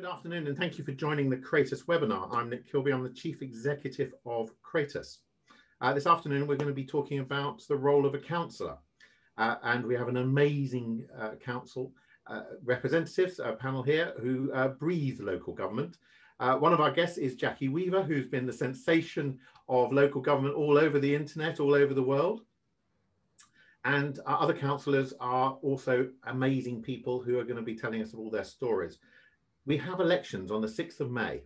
afternoon, and thank you for joining the Kratos webinar. I'm Nick Kilby, I'm the Chief Executive of Kratos. This afternoon, we're going to be talking about the role of a councillor. And we have an amazing council representatives panel here who breathe local government. One of our guests is Jackie Weaver, who's been the sensation of local government all over the internet, all over the world. And our other councillors are also amazing people who are going to be telling us all their stories. We have elections on the 6th of May,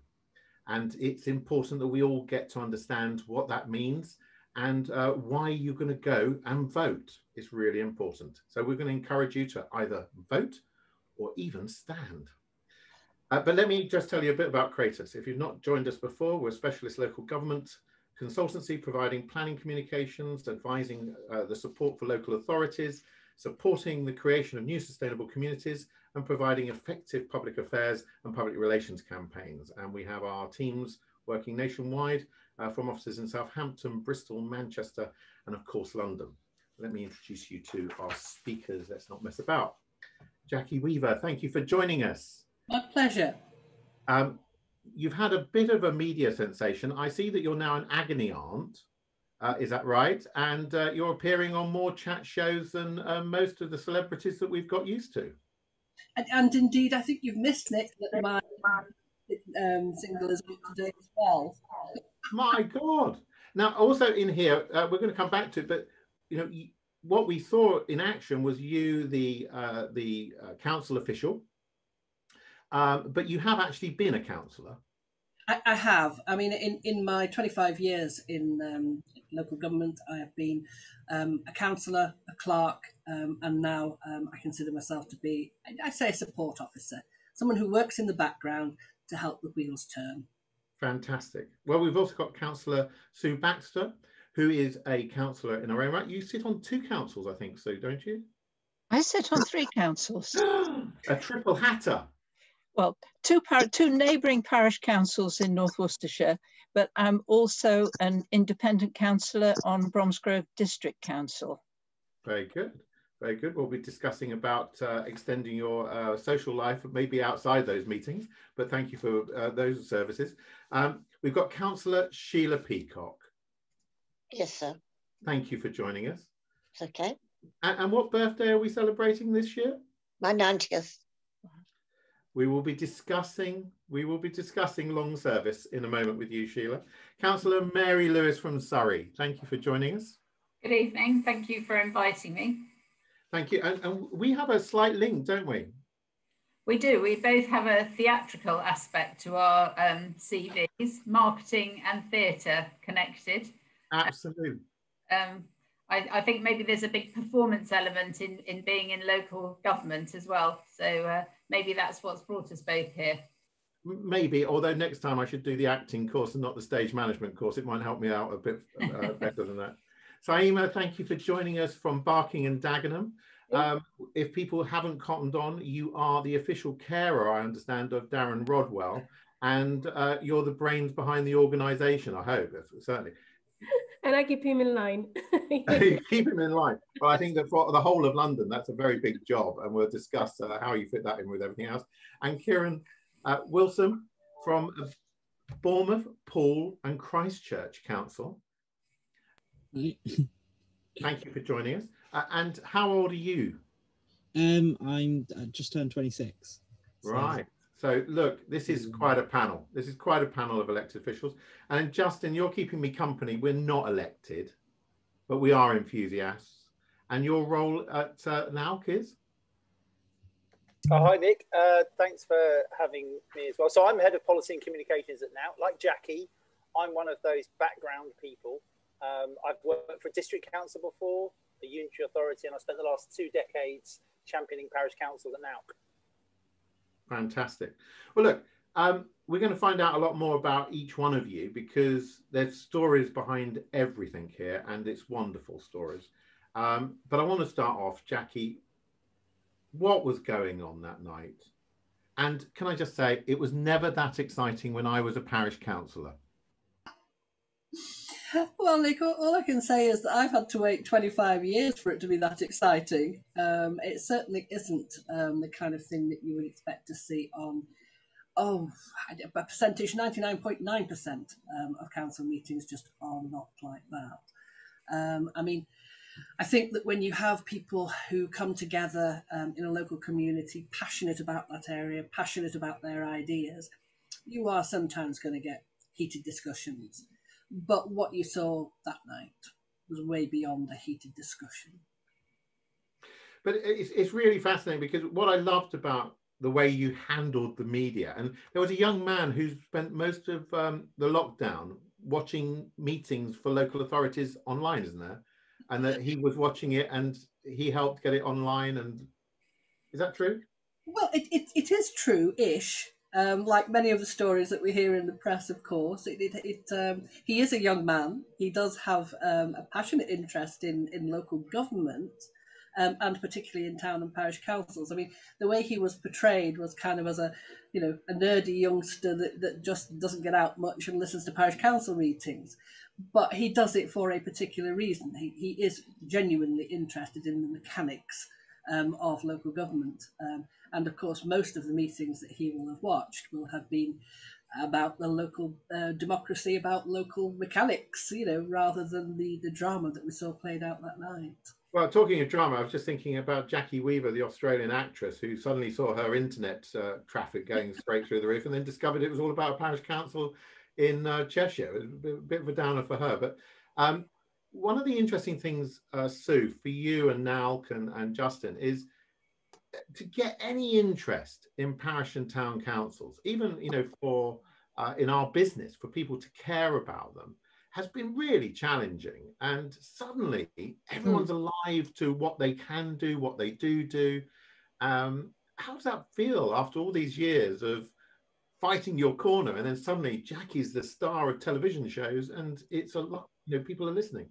and it's important that we all get to understand what that means and why you're going to go and vote. It's really important. So we're going to encourage you to either vote or even stand. But let me just tell you a bit about Kratos. If you've not joined us before, we're a specialist local government consultancy providing planning communications, advising the support for local authorities, supporting the creation of new sustainable communities, and providing effective public affairs and public relations campaigns. And we have our teams working nationwide from offices in Southampton, Bristol, Manchester, and of course, London. Let me introduce you to our speakers. Let's not mess about. Jackie Weaver, thank you for joining us. My pleasure. You've had a bit of a media sensation. I see that you're now an agony aunt. Is that right? And you're appearing on more chat shows than most of the celebrities that we've got used to. And indeed, I think you've missed, Nick, that my single is up to date as well. My God. Now, also in here, we're going to come back to it, but you know, what we saw in action was you, the council official, but you have actually been a councillor. I have. I mean, in my 25 years in local government, I have been a councillor, a clerk, and now I consider myself to be, I'd say, a support officer, someone who works in the background to help the wheels turn. Fantastic. Well, we've also got Councillor Sue Baxter, who is a councillor in her own right. You sit on 2 councils, I think, Sue, don't you? I sit on 3 councils. A triple hatter. Well, two neighbouring parish councils in North Worcestershire, but I'm also an independent councillor on Bromsgrove District Council. Very good. Very good. We'll be discussing about extending your social life, maybe outside those meetings, but thank you for those services. We've got Councillor Sheila Peacock. Yes, sir. Thank you for joining us. It's okay. And what birthday are we celebrating this year? My 90th. We will be discussing long service in a moment with you, Sheila. Councillor Mary Lewis from Surrey, thank you for joining us. Good evening. Thank you for inviting me. Thank you. And we have a slight link, don't we? We do. We both have a theatrical aspect to our CVs, marketing and theatre connected. Absolutely. I think maybe there's a big performance element in being in local government as well. So maybe that's what's brought us both here. Maybe, although next time I should do the acting course and not the stage management course. It might help me out a bit better than that. Saima, thank you for joining us from Barking and Dagenham. If people haven't cottoned on, you are the official carer, I understand, of Darren Rodwell, and you're the brains behind the organisation, I hope, certainly. And I keep him in line. Keep him in line. Well, I think that for the whole of London, that's a very big job, and we'll discuss how you fit that in with everything else. And Kieran Wilson from Bournemouth, Poole and Christchurch Council. Thank you for joining us. And how old are you? I just turned 26. So. Right. So look, this is quite a panel. This is quite a panel of elected officials. And Justin, you're keeping me company. We're not elected, but we are enthusiasts. And your role at NALC is? Oh, hi, Nick. Thanks for having me as well. So I'm head of policy and communications at NALC. Like Jackie, I'm one of those background people. I've worked for a district council before, the unitary authority, and I spent the last 2 decades championing parish councils at NALC. Fantastic. Well, look, we're going to find out a lot more about each one of you because there's stories behind everything here, and it's wonderful stories. But I want to start off, Jackie, what was going on that night? And can I just say, it was never that exciting when I was a parish councillor. Well, Nick, all I can say is that I've had to wait 25 years for it to be that exciting. It certainly isn't the kind of thing that you would expect to see on Oh, a percentage, 99.9% of council meetings just are not like that. I mean, I think that when you have people who come together in a local community, passionate about that area, passionate about their ideas, you are sometimes going to get heated discussions. But what you saw that night was way beyond a heated discussion. But it's really fascinating, because what I loved about the way you handled the media, and there was a young man who spent most of the lockdown watching meetings for local authorities online, isn't there? And that he was watching it and he helped get it online. And is that true? Well, it is true-ish. Like many of the stories that we hear in the press, of course, he is a young man. He does have a passionate interest in local government, and particularly in town and parish councils. I mean, the way he was portrayed was kind of as a nerdy youngster that just doesn't get out much and listens to parish council meetings. But he does it for a particular reason. He is genuinely interested in the mechanics of local government. And of course, most of the meetings that he will have watched will have been about the local democracy, about local mechanics, rather than the drama that we saw played out that night. Well, talking of drama, I was just thinking about Jackie Weaver, the Australian actress, who suddenly saw her internet traffic going straight through the roof, and then discovered it was all about a parish council in Cheshire. It was a bit of a downer for her. But one of the interesting things, Sue, for you and Nalk and Justin, is to get any interest in parish and town councils, even for in our business, for people to care about them, has been really challenging. And suddenly everyone's alive to what they can do, what they do. How does that feel after all these years of fighting your corner, and then suddenly Jackie's the star of television shows and it's a lot, people are listening?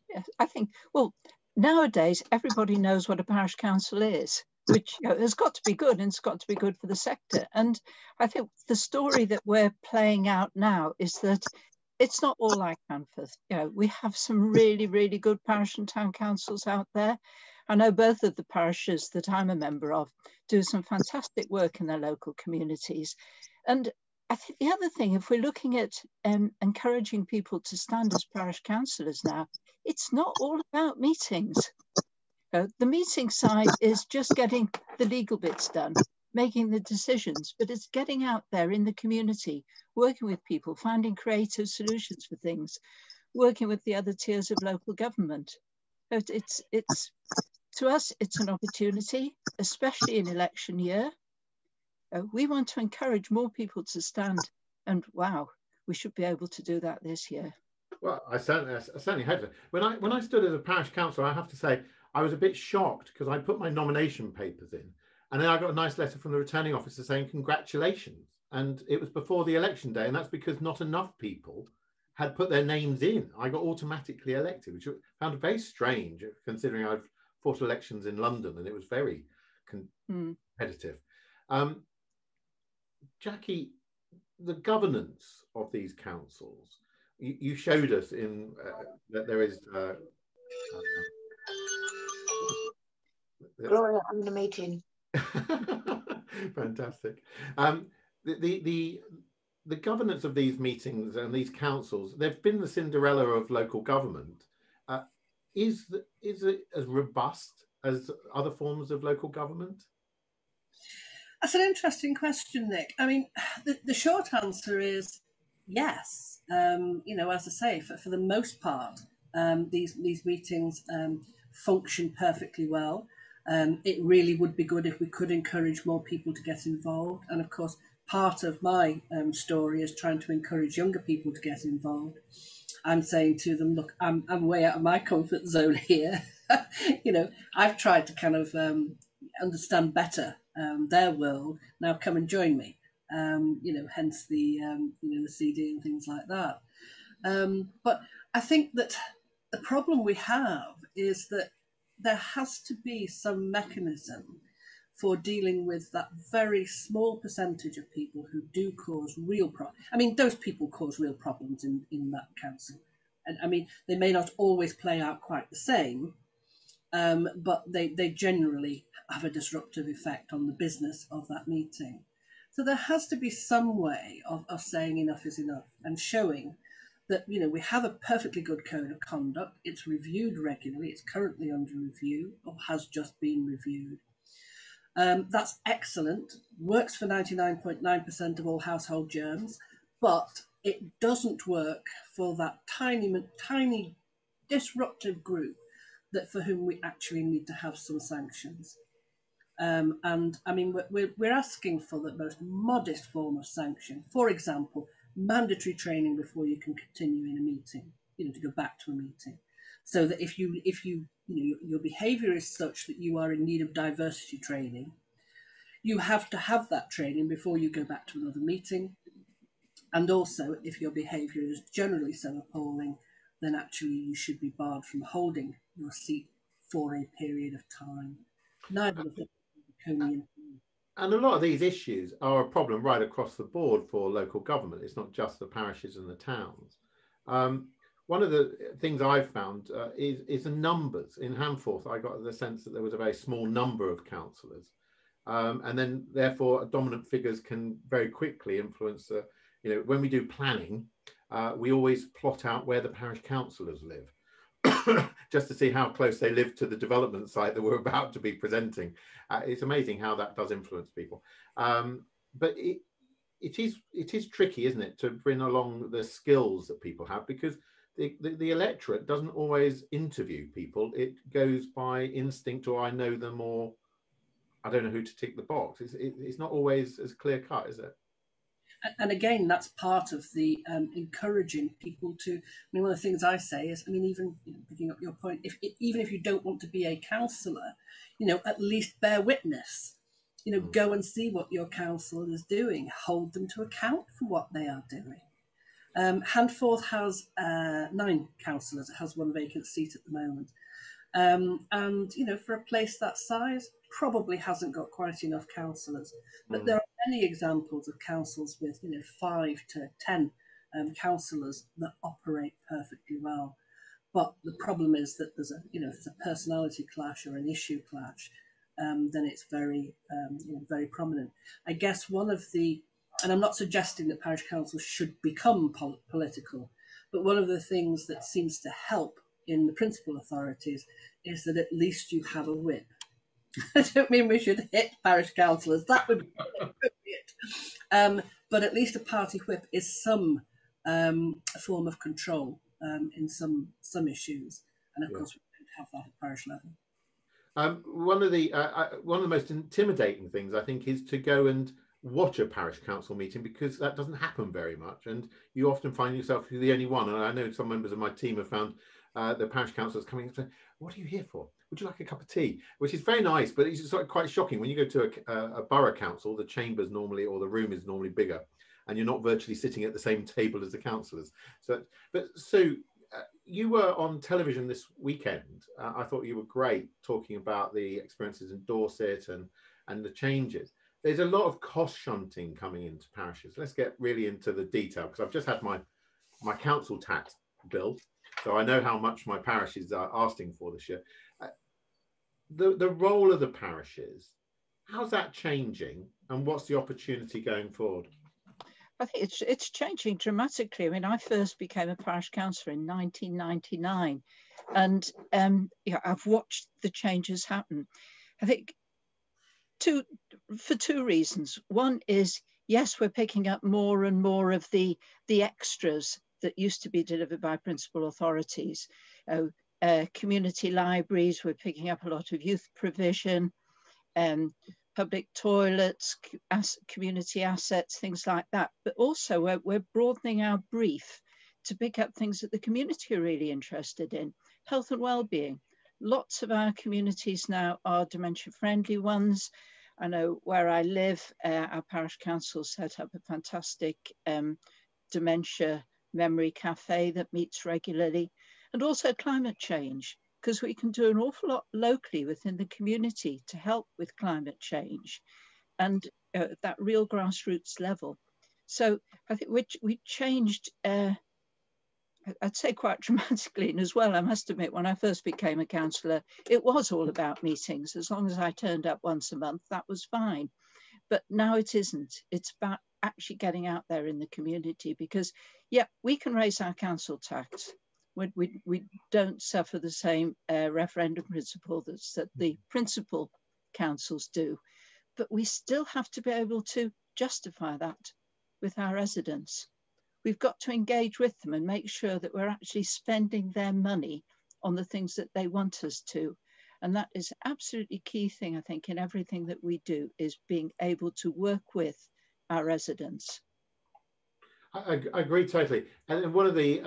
Yes, I think, well, nowadays everybody knows what a parish council is, which has got to be good, and it's got to be good for the sector. And I think the story that we're playing out now is that it's not all like Canforth. We have some really, really good parish and town councils out there. I know both of the parishes that I'm a member of do some fantastic work in their local communities. And I think the other thing, if we're looking at encouraging people to stand as parish councillors now, it's not all about meetings. The meeting side is just getting the legal bits done, making the decisions, but it's getting out there in the community, working with people, finding creative solutions for things, working with the other tiers of local government. It's to us, it's an opportunity, especially in election year. We want to encourage more people to stand, and wow, we should be able to do that this year. Well, I certainly hope so. When I stood as a parish councillor, I have to say I was a bit shocked, because I put my nomination papers in, and then I got a nice letter from the returning officer saying congratulations, and it was before the election day, and that's because not enough people had put their names in. I got automatically elected, which I found very strange, considering I've fought elections in London and it was very competitive. Jackie, the governance of these councils, you showed us in that there is Gloria, I'm in the meeting. fantastic. The governance of these meetings and these councils, they've been the Cinderella of local government. Is it as robust as other forms of local government? That's an interesting question, Nick. I mean, the short answer is yes. As I say, for the most part, these meetings function perfectly well. It really would be good if we could encourage more people to get involved. And of course, part of my story is trying to encourage younger people to get involved. I'm saying to them, look, I'm way out of my comfort zone here. I've tried to kind of understand better their world. Now come and join me. Hence the the CD and things like that. But I think that the problem we have is that there has to be some mechanism for dealing with that very small percentage of people who do cause real problems. I mean, those people cause real problems in that council. And I mean, they may not always play out quite the same, but they generally have a disruptive effect on the business of that meeting. So there has to be some way of saying enough is enough and showing that, you know, we have a perfectly good code of conduct. It's reviewed regularly. It's currently under review or has just been reviewed. That's excellent. Works for 99.9% of all household germs, but it doesn't work for that tiny disruptive group that for whom we actually need to have some sanctions. And I mean, we're asking for the most modest form of sanction. For example, mandatory training before you can continue in a meeting, you know, to go back to a meeting. So that if you know, your behaviour is such that you are in need of diversity training, you have to have that training before you go back to another meeting. And also, if your behaviour is generally so appalling, then actually you should be barred from holding your seat for a period of time. Neither of them. And a lot of these issues are a problem right across the board for local government. It's not just the parishes and the towns. One of the things I've found is the numbers. In Handforth, I got the sense that there was a very small number of councillors. And then therefore dominant figures can very quickly influence the, you know, when we do planning, we always plot out where the parish councillors live. Just to see how close they live to the development site that we're about to be presenting. It's amazing how that does influence people. But it is tricky, isn't it, to bring along the skills that people have, because the electorate doesn't always interview people. It goes by instinct, or I know them, or I don't know who to tick the box. It's not always as clear cut, is it? And again, that's part of the encouraging people to. I mean, one of the things I say is, I mean, even, you know, picking up your point, even if you don't want to be a councillor, you know, at least bear witness. You know, go and see what your councillor is doing. Hold them to account for what they are doing. Handforth has 9 councillors. It has 1 vacant seat at the moment. And, you know, for a place that size, probably hasn't got quite enough councillors. But there are many examples of councils with, you know, 5 to 10 councillors that operate perfectly well. But the problem is that there's a, you know, if there's a personality clash or an issue clash, then it's very, you know, very prominent. I guess one of the, and I'm not suggesting that parish councils should become political, but one of the things that seems to help in the principal authorities is that at least you have a whip. I don't mean we should hit parish councillors, that would be inappropriate. But at least a party whip is some form of control in some issues, and of course we don't have that at parish level. One of the most intimidating things, I think, is to go and watch a parish council meeting, because that doesn't happen very much, and you often find yourself the only one. And I know some members of my team have found the parish councillors coming and saying, "What are you here for? Would you like a cup of tea?" Which is very nice, but it's sort of quite shocking when you go to a borough council. The chambers normally, or the room is normally bigger, and you're not virtually sitting at the same table as the councillors. So, but Sue, you were on television this weekend. I thought you were great, talking about the experiences in Dorset and the changes. There's a lot of cost shunting coming into parishes. Let's get really into the detail, because I've just had my council tax bill, so I know how much my parishes are asking for this year. The role of the parishes, how's that changing, and what's the opportunity going forward? I think it's changing dramatically. I mean, I first became a parish councillor in 1999, and yeah, I've watched the changes happen. I think for 2 reasons. One is, yes, we're picking up more and more of the extras that used to be delivered by principal authorities. Community libraries, we're picking up a lot of youth provision, public toilets, community assets, things like that. But also we're broadening our brief to pick up things that the community are really interested in. Health and well-being. Lots of our communities now are dementia-friendly ones. I know where I live, our parish council set up a fantastic dementia memory cafe that meets regularly, and also climate change, because we can do an awful lot locally within the community to help with climate change and that real grassroots level. So I think we changed, I'd say quite dramatically. And as well, I must admit, when I first became a councillor, it was all about meetings. As long as I turned up once a month, that was fine. But now it isn't. It's about actually getting out there in the community, because, yeah, we can raise our council tax. We don't suffer the same referendum principle that the principal councils do, but we still have to be able to justify that with our residents. We've got to engage with them and make sure that we're actually spending their money on the things that they want us to. And that is absolutely key thing, I think, in everything that we do, is being able to work with our residents. I agree totally. And one of the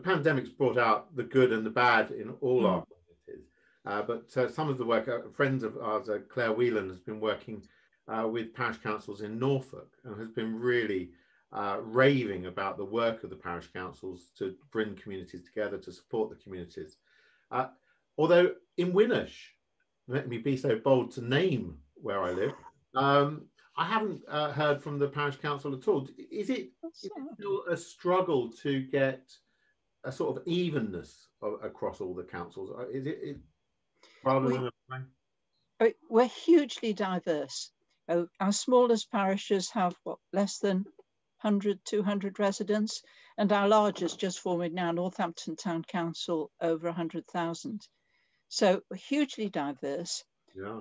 pandemic's brought out the good and the bad in all our communities. But some of the work, friends of ours, Claire Whelan, has been working with parish councils in Norfolk and has been really raving about the work of the parish councils to bring communities together, to support the communities. Although in Winnersh, let me be so bold to name where I live, I haven't heard from the parish council at all. Is it still a struggle to get a sort of evenness across all the councils? Is it rather than we're hugely diverse. Our smallest parishes have less than 100, 200 residents, and our largest, just forming now, Northampton Town Council, over 100,000. So hugely diverse. Yeah.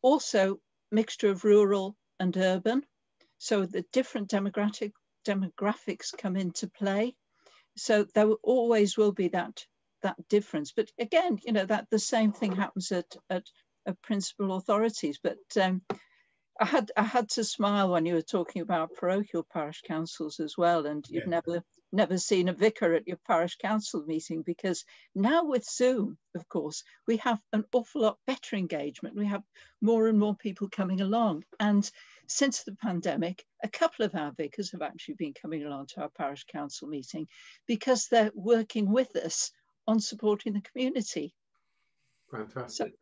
Also mixture of rural and urban, so the different demographics come into play. So there always will be that difference. But again, you know, that the same thing happens at principal authorities. But I had to smile when you were talking about parochial parish councils as well, and you've never seen a vicar at your parish council meeting, because now with Zoom, of course, we have an awful lot better engagement. We have more and more people coming along, and since the pandemic, a couple of our vicars have actually been coming along to our parish council meeting because they're working with us on supporting the community. Fantastic.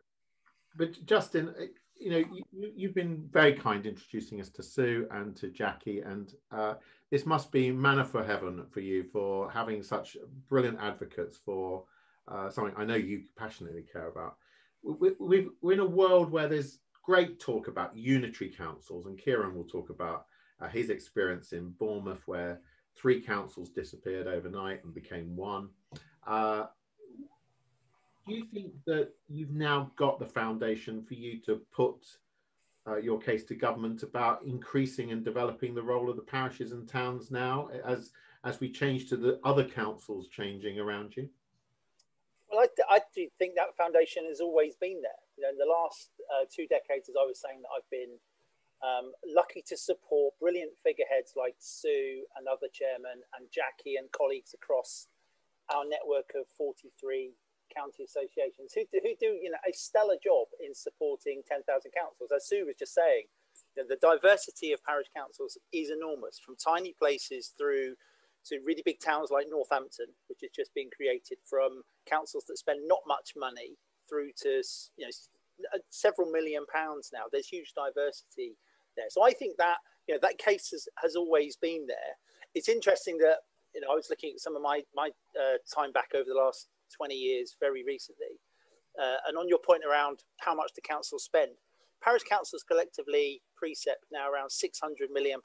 But Justin, you know, you've been very kind introducing us to Sue and to Jackie, and this must be manna for heaven for you, for having such brilliant advocates for something I know you passionately care about. We're in a world where there's great talk about unitary councils, and Kieran will talk about his experience in Bournemouth, where 3 councils disappeared overnight and became 1. Do you think that you've now got the foundation for you to put your case to government about increasing and developing the role of the parishes and towns now, as we change to the other councils changing around you? Well, I do think that foundation has always been there. You know, in the last 2 decades, as I was saying, that I've been lucky to support brilliant figureheads like Sue and other chairmen, and Jackie and colleagues across our network of 43 county associations who do, you know, a stellar job in supporting 10,000 councils. As Sue was just saying, you know, the diversity of parish councils is enormous, from tiny places through to really big towns like Northampton, which has just been created, from councils that spend not much money through to, you know, several £million now. There's huge diversity there. So I think that, you know, that case has always been there. It's interesting that, you know, I was looking at some of my time back over the last 20 years very recently, and on your point around how much the council spend, parish councils collectively precept now around £600 million.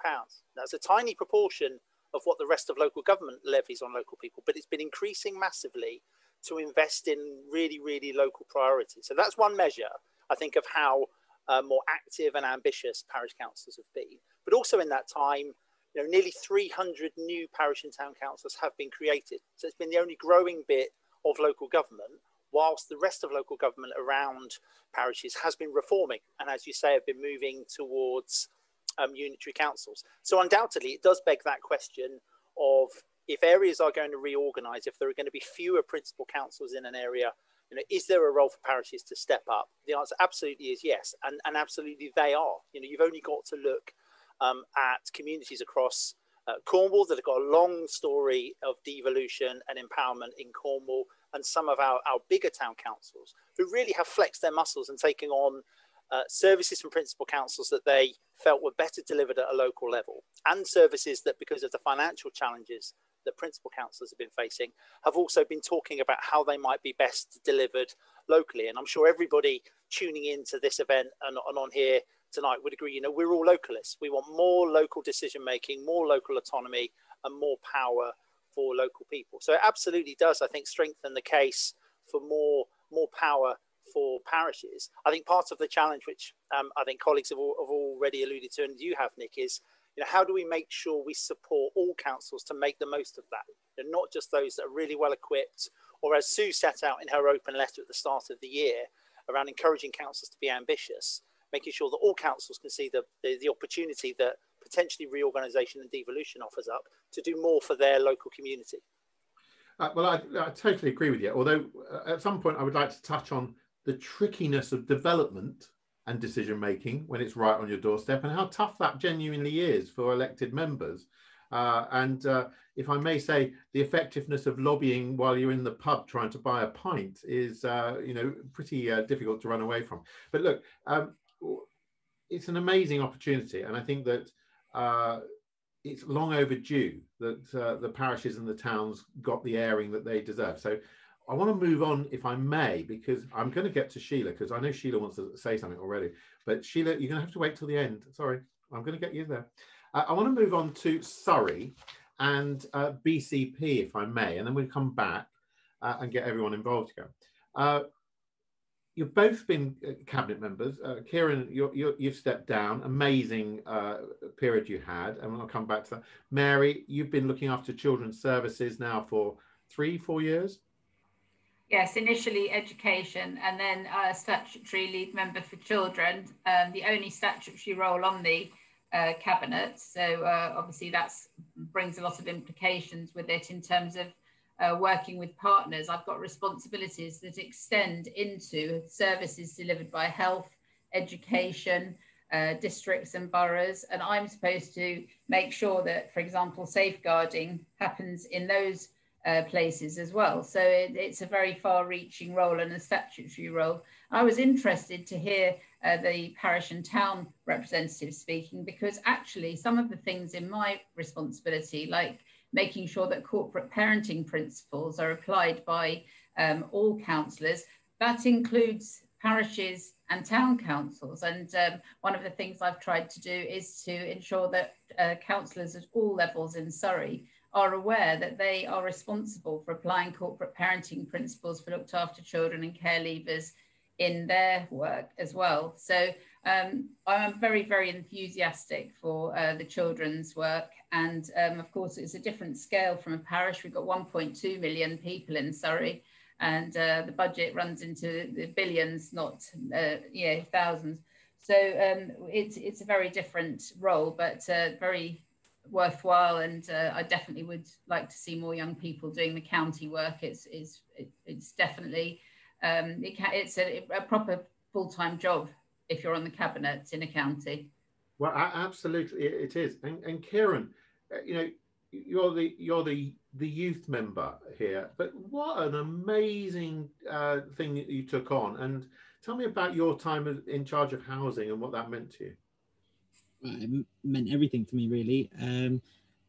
That's a tiny proportion of what the rest of local government levies on local people, but it's been increasing massively to invest in really, really local priorities. So that's one measure, I think, of how more active and ambitious parish councils have been. But also in that time, you know, nearly 300 new parish and town councils have been created. So it's been the only growing bit of local government, whilst the rest of local government around parishes has been reforming, and, as you say, have been moving towards unitary councils. So undoubtedly it does beg that question of, if areas are going to reorganise, if there are going to be fewer principal councils in an area, you know, is there a role for parishes to step up? The answer absolutely is yes, and absolutely they are. You know, you've only got to look at communities across Cornwall that have got a long story of devolution and empowerment in Cornwall, and some of our bigger town councils who really have flexed their muscles and taken on services from principal councils that they felt were better delivered at a local level, and services that, because of the financial challenges that principal councils have been facing, have also been talking about how they might be best delivered locally. And I'm sure everybody tuning into this event and on here tonight would agree, you know, we're all localists. We want more local decision making, more local autonomy, and more power for local people. So it absolutely does, I think, strengthen the case for more power for parishes. I think part of the challenge, which I think colleagues have already alluded to, and you have, Nick, is, you know, how do we make sure we support all councils to make the most of that, and not just those that are really well equipped, or as Sue set out in her open letter at the start of the year around encouraging councils to be ambitious, making sure that all councils can see the opportunity that potentially reorganisation and devolution offers up to do more for their local community. Well, I totally agree with you, although at some point I would like to touch on the trickiness of development and decision making when it's right on your doorstep, and how tough that genuinely is for elected members. If I may say, the effectiveness of lobbying while you're in the pub trying to buy a pint is, you know, pretty difficult to run away from. But look, it's an amazing opportunity, and I think that it's long overdue that the parishes and the towns got the airing that they deserve. So I want to move on, if I may, because I'm going to get to Sheila, because I know Sheila wants to say something already. But Sheila, you're going to have to wait till the end. Sorry, I'm going to get you there. I want to move on to Surrey and BCP, if I may, and then we'll come back and get everyone involved again. You've both been cabinet members. Kieran, you've stepped down. Amazing period you had, and I'll come back to that. Mary, you've been looking after children's services now for 3-4 years. Yes, initially education, and then statutory lead member for children, the only statutory role on the cabinet. So obviously that brings a lot of implications with it in terms of working with partners. I've got responsibilities that extend into services delivered by health, education, districts and boroughs, and I'm supposed to make sure that, for example, safeguarding happens in those places as well. So it's a very far-reaching role and a statutory role. I was interested to hear the parish and town representatives speaking, because actually some of the things in my responsibility, like making sure that corporate parenting principles are applied by all councillors, that includes parishes and town councils. And one of the things I've tried to do is to ensure that councillors at all levels in Surrey are aware that they are responsible for applying corporate parenting principles for looked after children and care leavers in their work as well. So I'm very, very enthusiastic for the children's work. And of course, it's a different scale from a parish. We've got 1.2 million people in Surrey, and the budget runs into the billions, not thousands. So it's a very different role, but very worthwhile, and I definitely would like to see more young people doing the county work. It's definitely it's a proper full-time job if you're on the cabinet in a county. Well, absolutely, it is. And Kieran, you know, you're the youth member here, but what an amazing thing that you took on. And tell me about your time in charge of housing and what that meant to you. It meant everything to me, really.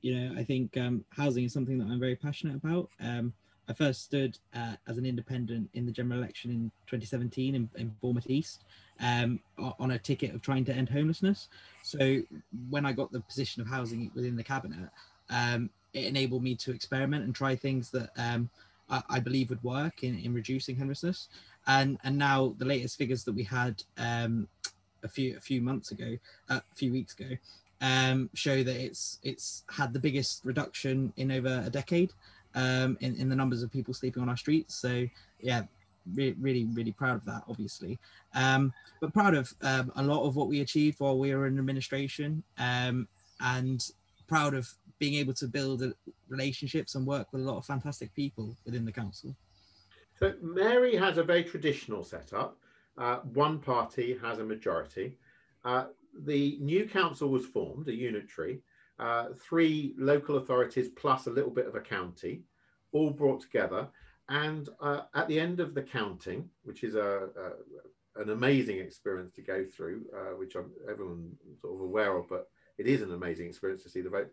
You know, I think housing is something that I'm very passionate about. I first stood as an independent in the general election in 2017 in Bournemouth East on a ticket of trying to end homelessness. So when I got the position of housing within the cabinet, it enabled me to experiment and try things that I believe would work in reducing homelessness. And now the latest figures that we had a few weeks ago, show that it's had the biggest reduction in over a decade in the numbers of people sleeping on our streets. So yeah, really proud of that, obviously, but proud of a lot of what we achieved while we were in administration, and proud of being able to build relationships and work with a lot of fantastic people within the council. So Mary has a very traditional setup. One party has a majority. The new council was formed, a unitary, 3 local authorities plus a little bit of a county, all brought together. And at the end of the counting, which is an amazing experience to go through, which everyone's sort of aware of, but it is an amazing experience to see the vote,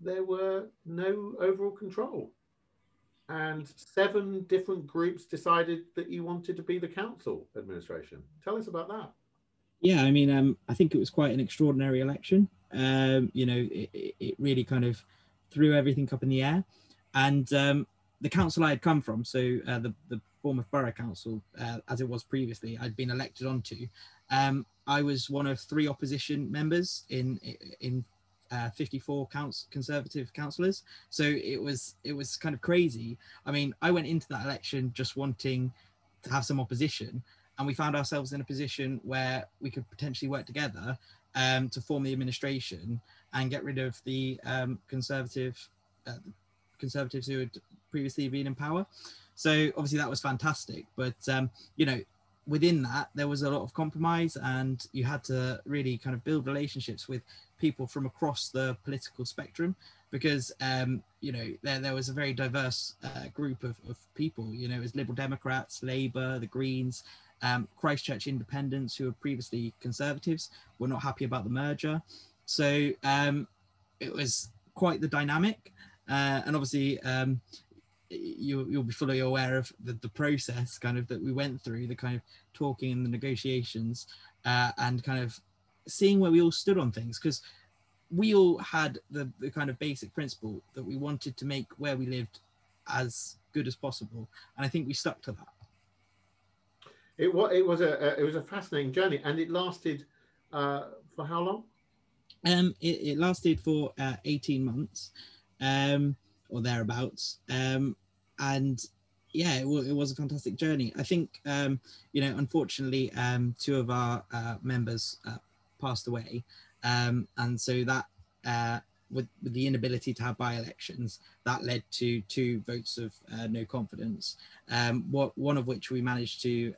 there were no overall control. and 7 different groups decided that you wanted to be the council administration. Tell us about that. Yeah, I mean, I think it was quite an extraordinary election. You know, it really kind of threw everything up in the air. And the council I had come from, so the Bournemouth Borough Council, as it was previously, I'd been elected onto. I was one of 3 opposition members in 54 Conservative councillors. So it was kind of crazy. I mean, I went into that election just wanting to have some opposition, and we found ourselves in a position where we could potentially work together to form the administration and get rid of the Conservatives who had previously been in power. So obviously that was fantastic. But, you know, within that, there was a lot of compromise, and you had to really kind of build relationships with people from across the political spectrum, because, you know, there was a very diverse group of people. You know, it was Liberal Democrats, Labour, the Greens, Christchurch Independents, who were previously Conservatives, were not happy about the merger. So it was quite the dynamic. And obviously, you'll be fully aware of the process kind of that we went through, the kind of talking and the negotiations, and kind of seeing where we all stood on things, because we all had the kind of basic principle that we wanted to make where we lived as good as possible, and I think we stuck to that. It was a fascinating journey, and it lasted for how long? It lasted for 18 months, or thereabouts, and yeah, it was a fantastic journey. I think, you know, unfortunately, 2 of our members passed away, and so that with the inability to have by-elections, that led to 2 votes of no confidence, one of which we managed to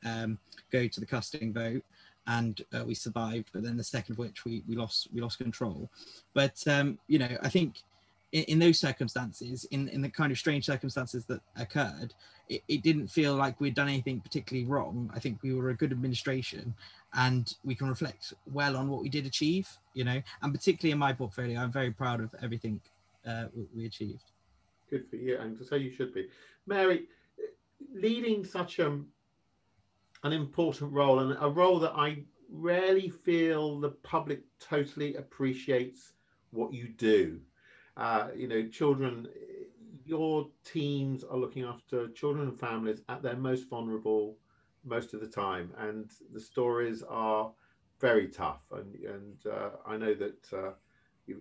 go to the casting vote, and we survived, but then the second of which we lost control. But you know, I think in those circumstances, in the kind of strange circumstances that occurred, it didn't feel like we'd done anything particularly wrong. I think we were a good administration, and we can reflect well on what we did achieve, you know, and particularly in my portfolio, I'm very proud of everything we achieved. Good for you, and so you should be. Mary, leading such an important role, and a role that I rarely feel the public totally appreciates what you do. You know, children, your teams are looking after children and families at their most vulnerable most of the time, and the stories are very tough, and I know that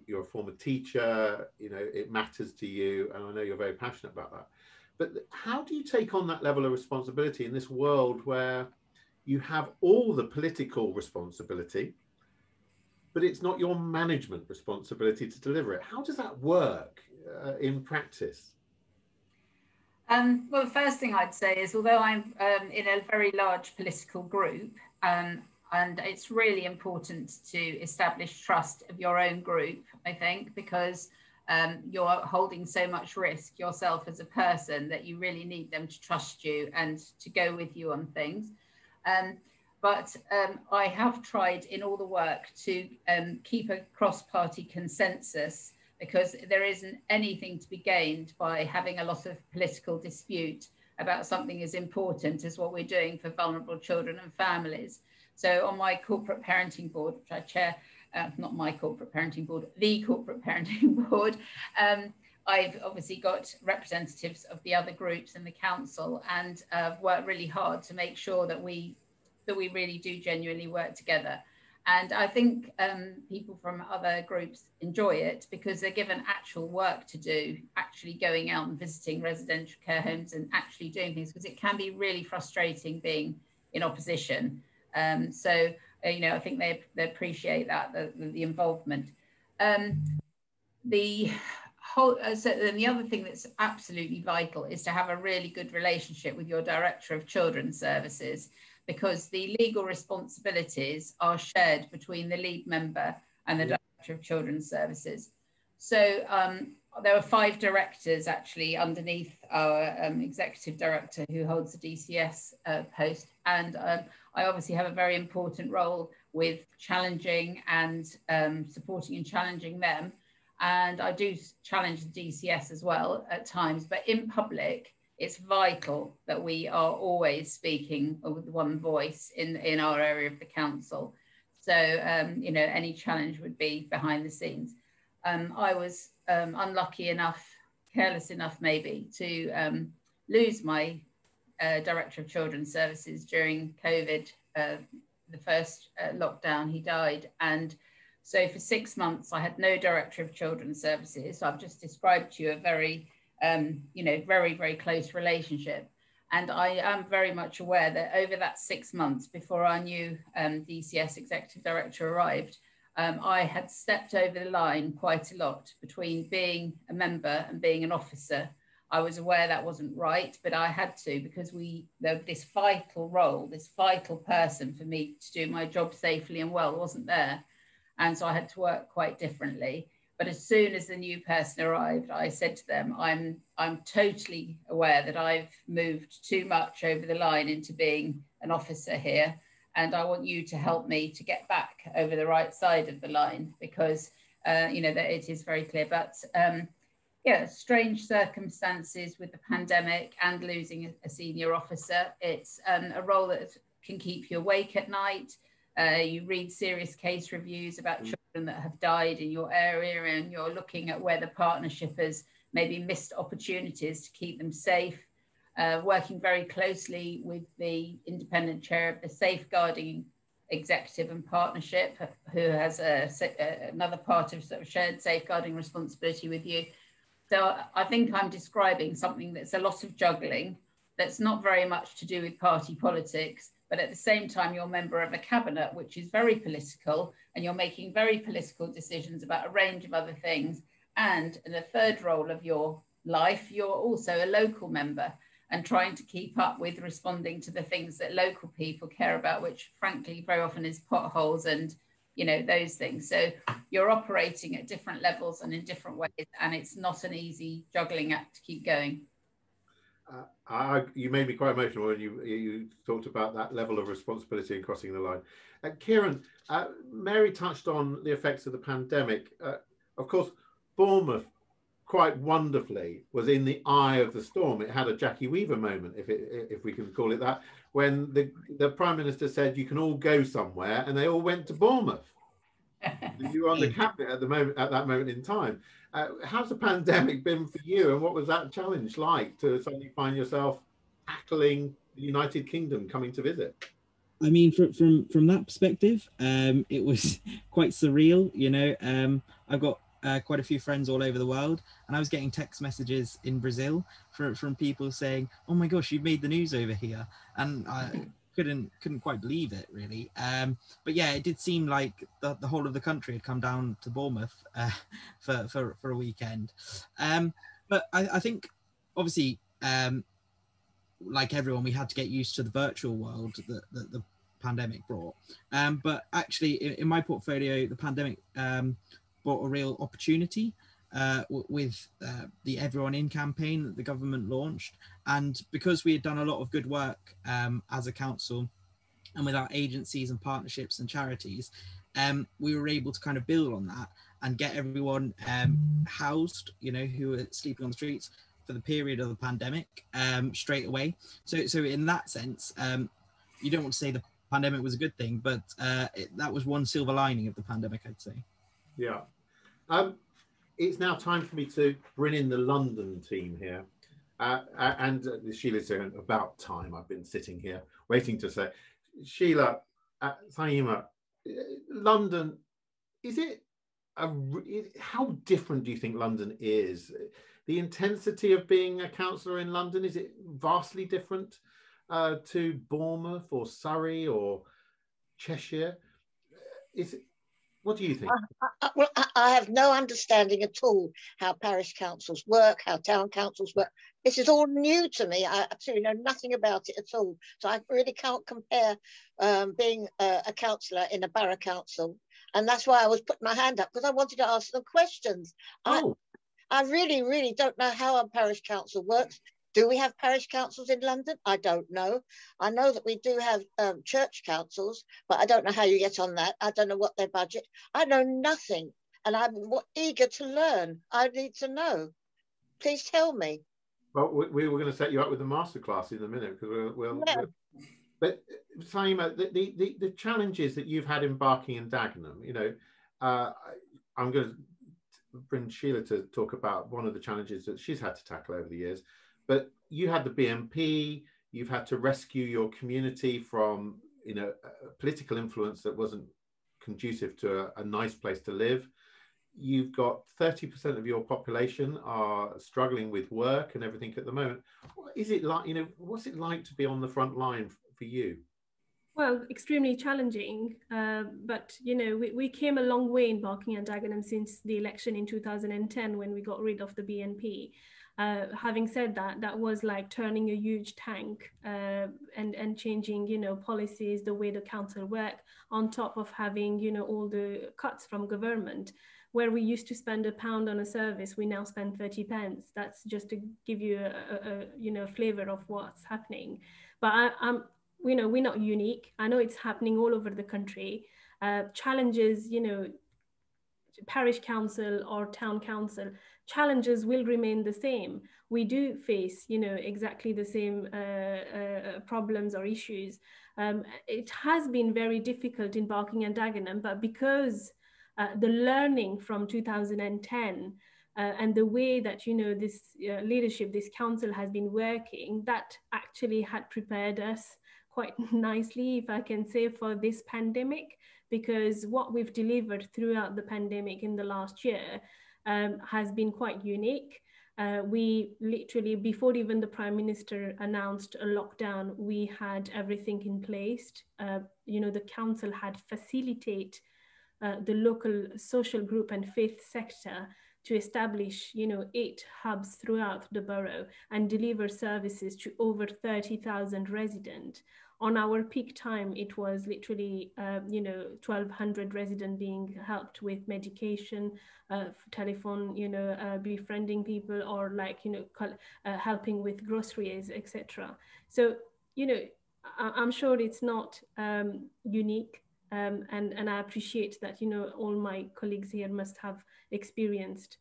you're a former teacher, you know, it matters to you, and I know you're very passionate about that. But how do you take on that level of responsibility in this world where you have all the political responsibility, but it's not your management responsibility to deliver it? How does that work in practice? Well, the first thing I'd say is, although I'm in a very large political group, and it's really important to establish trust of your own group, I think, because you're holding so much risk yourself as a person that you really need them to trust you and to go with you on things. But I have tried in all the work to keep a cross-party consensus, because there isn't anything to be gained by having a lot of political dispute about something as important as what we're doing for vulnerable children and families. So on my corporate parenting board, which I chair, not my corporate parenting board, the corporate parenting board, I've obviously got representatives of the other groups in the council, and worked really hard to make sure that we really do genuinely work together. And I think people from other groups enjoy it because they're given actual work to do, actually going out and visiting residential care homes and actually doing things, because it can be really frustrating being in opposition. So, you know, I think they appreciate that, the involvement. The other thing that's absolutely vital is to have a really good relationship with your Director of Children's Services, because the legal responsibilities are shared between the lead member and the Director of Children's Services. So there are 5 directors actually underneath our executive director who holds the DCS post. And I obviously have a very important role with challenging and supporting and challenging them. And I do challenge the DCS as well at times, but in public, it's vital that we are always speaking with one voice in our area of the council. So, you know, any challenge would be behind the scenes. I was unlucky enough, careless enough maybe, to lose my Director of Children's Services during COVID, the first lockdown. He died. And so for 6 months, I had no Director of Children's Services. So I've just described to you a very, you know, very, very close relationship. And I am very much aware that over that 6 months before our new DCS Executive Director arrived, I had stepped over the line quite a lot between being a member and being an officer. I was aware that wasn't right, but I had to, because this vital role, this vital person for me to do my job safely and well wasn't there. And so I had to work quite differently. But as soon as the new person arrived, I said to them, I'm totally aware that I've moved too much over the line into being an officer here. And I want you to help me to get back over the right side of the line, because, you know, that it is very clear. But yeah, strange circumstances with the pandemic and losing a senior officer. It's a role that can keep you awake at night. You read serious case reviews about children that have died in your area, and you're looking at where the partnership has maybe missed opportunities to keep them safe. Working very closely with the independent chair of the Safeguarding Executive and Partnership, who has another part of sort of shared safeguarding responsibility with you. So I think I'm describing something that's a lot of juggling, that's not very much to do with party politics, but at the same time, you're a member of a cabinet, which is very political, and you're making very political decisions about a range of other things. And in the third role of your life, you're also a local member, and trying to keep up with responding to the things that local people care about, which frankly, very often is potholes and, you know, those things. So you're operating at different levels and in different ways, and it's not an easy juggling act to keep going. You made me quite emotional when you talked about that level of responsibility and crossing the line. Kieran, Mary touched on the effects of the pandemic. Of course, Bournemouth, quite wonderfully, was in the eye of the storm. It had a Jackie Weaver moment, if we can call it that, when the Prime Minister said you can all go somewhere, and they all went to Bournemouth. You were on the cabinet at that moment in time. How's the pandemic been for you, and what was that challenge like to suddenly find yourself tackling the United Kingdom coming to visit? I mean, from that perspective, it was quite surreal. You know, I've got quite a few friends all over the world, and I was getting text messages in Brazil from people saying, "Oh my gosh, you've made the news over here," and I couldn't quite believe it, really. But yeah, it did seem like the whole of the country had come down to Bournemouth for a weekend. But I think, obviously, like everyone, we had to get used to the virtual world that the pandemic brought. But actually, in my portfolio, the pandemic brought a real opportunity with the Everyone In campaign that the government launched. And because we had done a lot of good work as a council and with our agencies and partnerships and charities, we were able to kind of build on that and get everyone housed, you know, who were sleeping on the streets for the period of the pandemic straight away. So in that sense, you don't want to say the pandemic was a good thing, but that was one silver lining of the pandemic, I'd say. Yeah. It's now time for me to bring in the London team here. And Sheila's saying about time. I've been sitting here waiting to say, Sheila, Saima, London, how different do you think London is? The intensity of being a councillor in London, is it vastly different to Bournemouth or Surrey or Cheshire? What do you think? Well, I have no understanding at all how parish councils work, how town councils work. This is all new to me. I absolutely know nothing about it at all. So I really can't compare being a councillor in a borough council. And that's why I was putting my hand up, because I wanted to ask them questions. Oh. I really, really don't know how a parish council works. Do we have parish councils in London? I don't know. I know that we do have church councils, but I don't know how you get on that. I don't know what their budget. I know nothing, and I'm eager to learn. I need to know. Please tell me. Well, we were going to set you up with a masterclass in a minute because but Saima, the challenges that you've had in Barking and Dagenham, you know, I'm going to bring Sheila to talk about one of the challenges that she's had to tackle over the years. But you had the BNP, you've had to rescue your community from, you know, political influence that wasn't conducive to a nice place to live. You've got 30% of your population are struggling with work and everything at the moment. What is it like, you know, what's it like to be on the front line for you? Well, extremely challenging, but you know, we came a long way in Barking and Dagenham since the election in 2010 when we got rid of the BNP. Having said that, that was like turning a huge tank and changing, you know, policies, the way the council work, on top of having, you know, all the cuts from government. Where we used to spend £1 on a service, we now spend 30 pence. That's just to give you a you know, flavour of what's happening. But you know, we're not unique. I know it's happening all over the country. Challenges, you know, parish council or town council, challenges will remain the same. We do face, you know, exactly the same problems or issues. It has been very difficult in Barking and Dagenham, but because the learning from 2010 and the way that, you know, this leadership, this council has been working, that actually had prepared us quite nicely, if I can say, for this pandemic, because what we've delivered throughout the pandemic in the last year has been quite unique. We literally, before even the Prime Minister announced a lockdown, we had everything in place. You know, the council had facilitated the local social group and faith sector to establish, you know, 8 hubs throughout the borough and deliver services to over 30,000 residents. On our peak time, it was literally, you know, 1,200 residents being helped with medication, telephone, you know, befriending people, or like, you know, helping with groceries, etc. So, you know, I'm sure it's not unique. And I appreciate that, you know, all my colleagues here must have experienced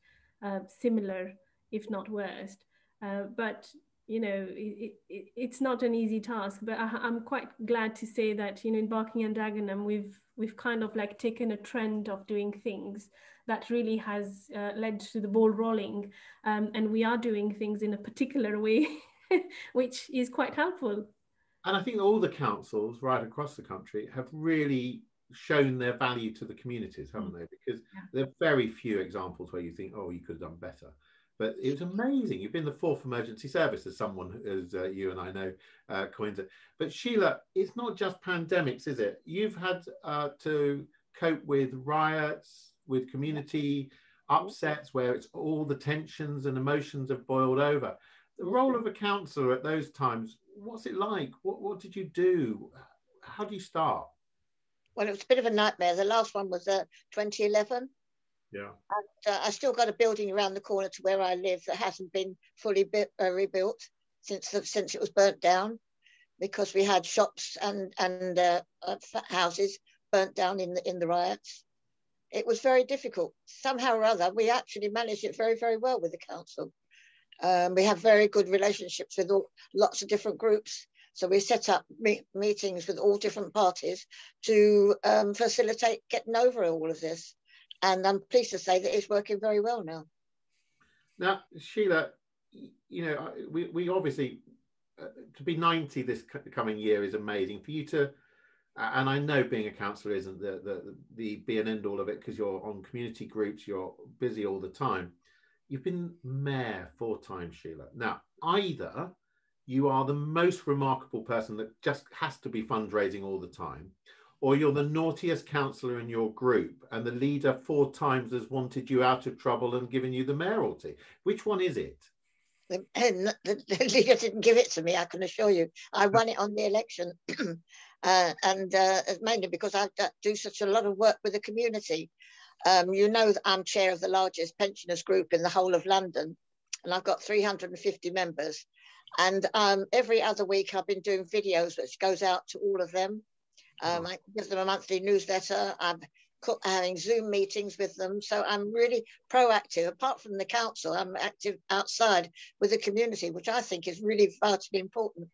similar, if not worse. But, you know, it's not an easy task. But I'm quite glad to say that, you know, in Barking and Dagenham, we've kind of like taken a trend of doing things that really has led to the ball rolling. And we are doing things in a particular way, which is quite helpful. And I think all the councils right across the country have really shown their value to the communities, haven't they? Because there are very few examples where you think, oh, you could have done better. But it was amazing. You've been the 4th emergency service, as someone, as you and I know, coined it. But Sheila, it's not just pandemics, is it? You've had to cope with riots, with community upsets, where it's all the tensions and emotions have boiled over. The role of a councillor at those times, what's it like? What did you do? How do you start? Well, it was a bit of a nightmare. The last one was 2011. Yeah. And I still got a building around the corner to where I live that hasn't been fully rebuilt since it was burnt down, because we had shops and houses burnt down in the riots. It was very difficult. Somehow or other, we actually managed it very, very well with the council. We have very good relationships with lots of different groups. So we set up meetings with all different parties to facilitate getting over all of this. And I'm pleased to say that it's working very well now. Now, Sheila, you know, we obviously, to be 90 this coming year is amazing. For you to, and I know being a councillor isn't the be and end all of it, because you're on community groups, you're busy all the time. You've been mayor 4 times, Sheila. Now, either you are the most remarkable person that just has to be fundraising all the time, or you're the naughtiest councillor in your group and the leader 4 times has wanted you out of trouble and given you the mayoralty. Which one is it? The leader didn't give it to me, I can assure you. I won it on the election. And mainly because I do such a lot of work with the community. You know that I'm chair of the largest pensioners group in the whole of London, and I've got 350 members. And every other week I've been doing videos which goes out to all of them. I give them a monthly newsletter. having Zoom meetings with them. So I'm really proactive. Apart from the council, I'm active outside with the community, which I think is really vitally important.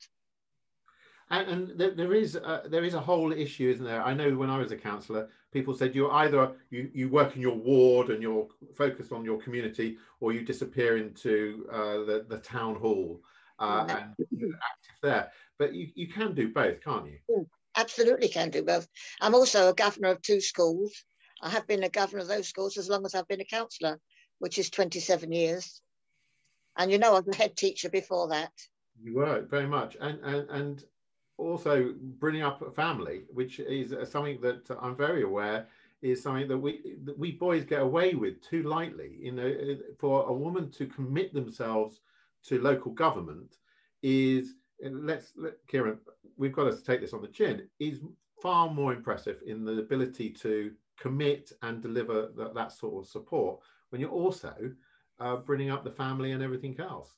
And there is a whole issue, isn't there? I know when I was a councillor, people said you're either you work in your ward and you're focused on your community, or you disappear into the town hall and you're active there. But you can do both, can't you? Absolutely can do both. I'm also a governor of 2 schools. I have been a governor of those schools as long as I've been a councillor, which is 27 years. And you know, I was a head teacher before that. You were, very much. And also bringing up a family, which is something that I'm very aware is something that we boys get away with too lightly. You know, for a woman to commit themselves to local government is, Kieran, we've got to take this on the chin, is far more impressive in the ability to commit and deliver that sort of support when you're also bringing up the family and everything else.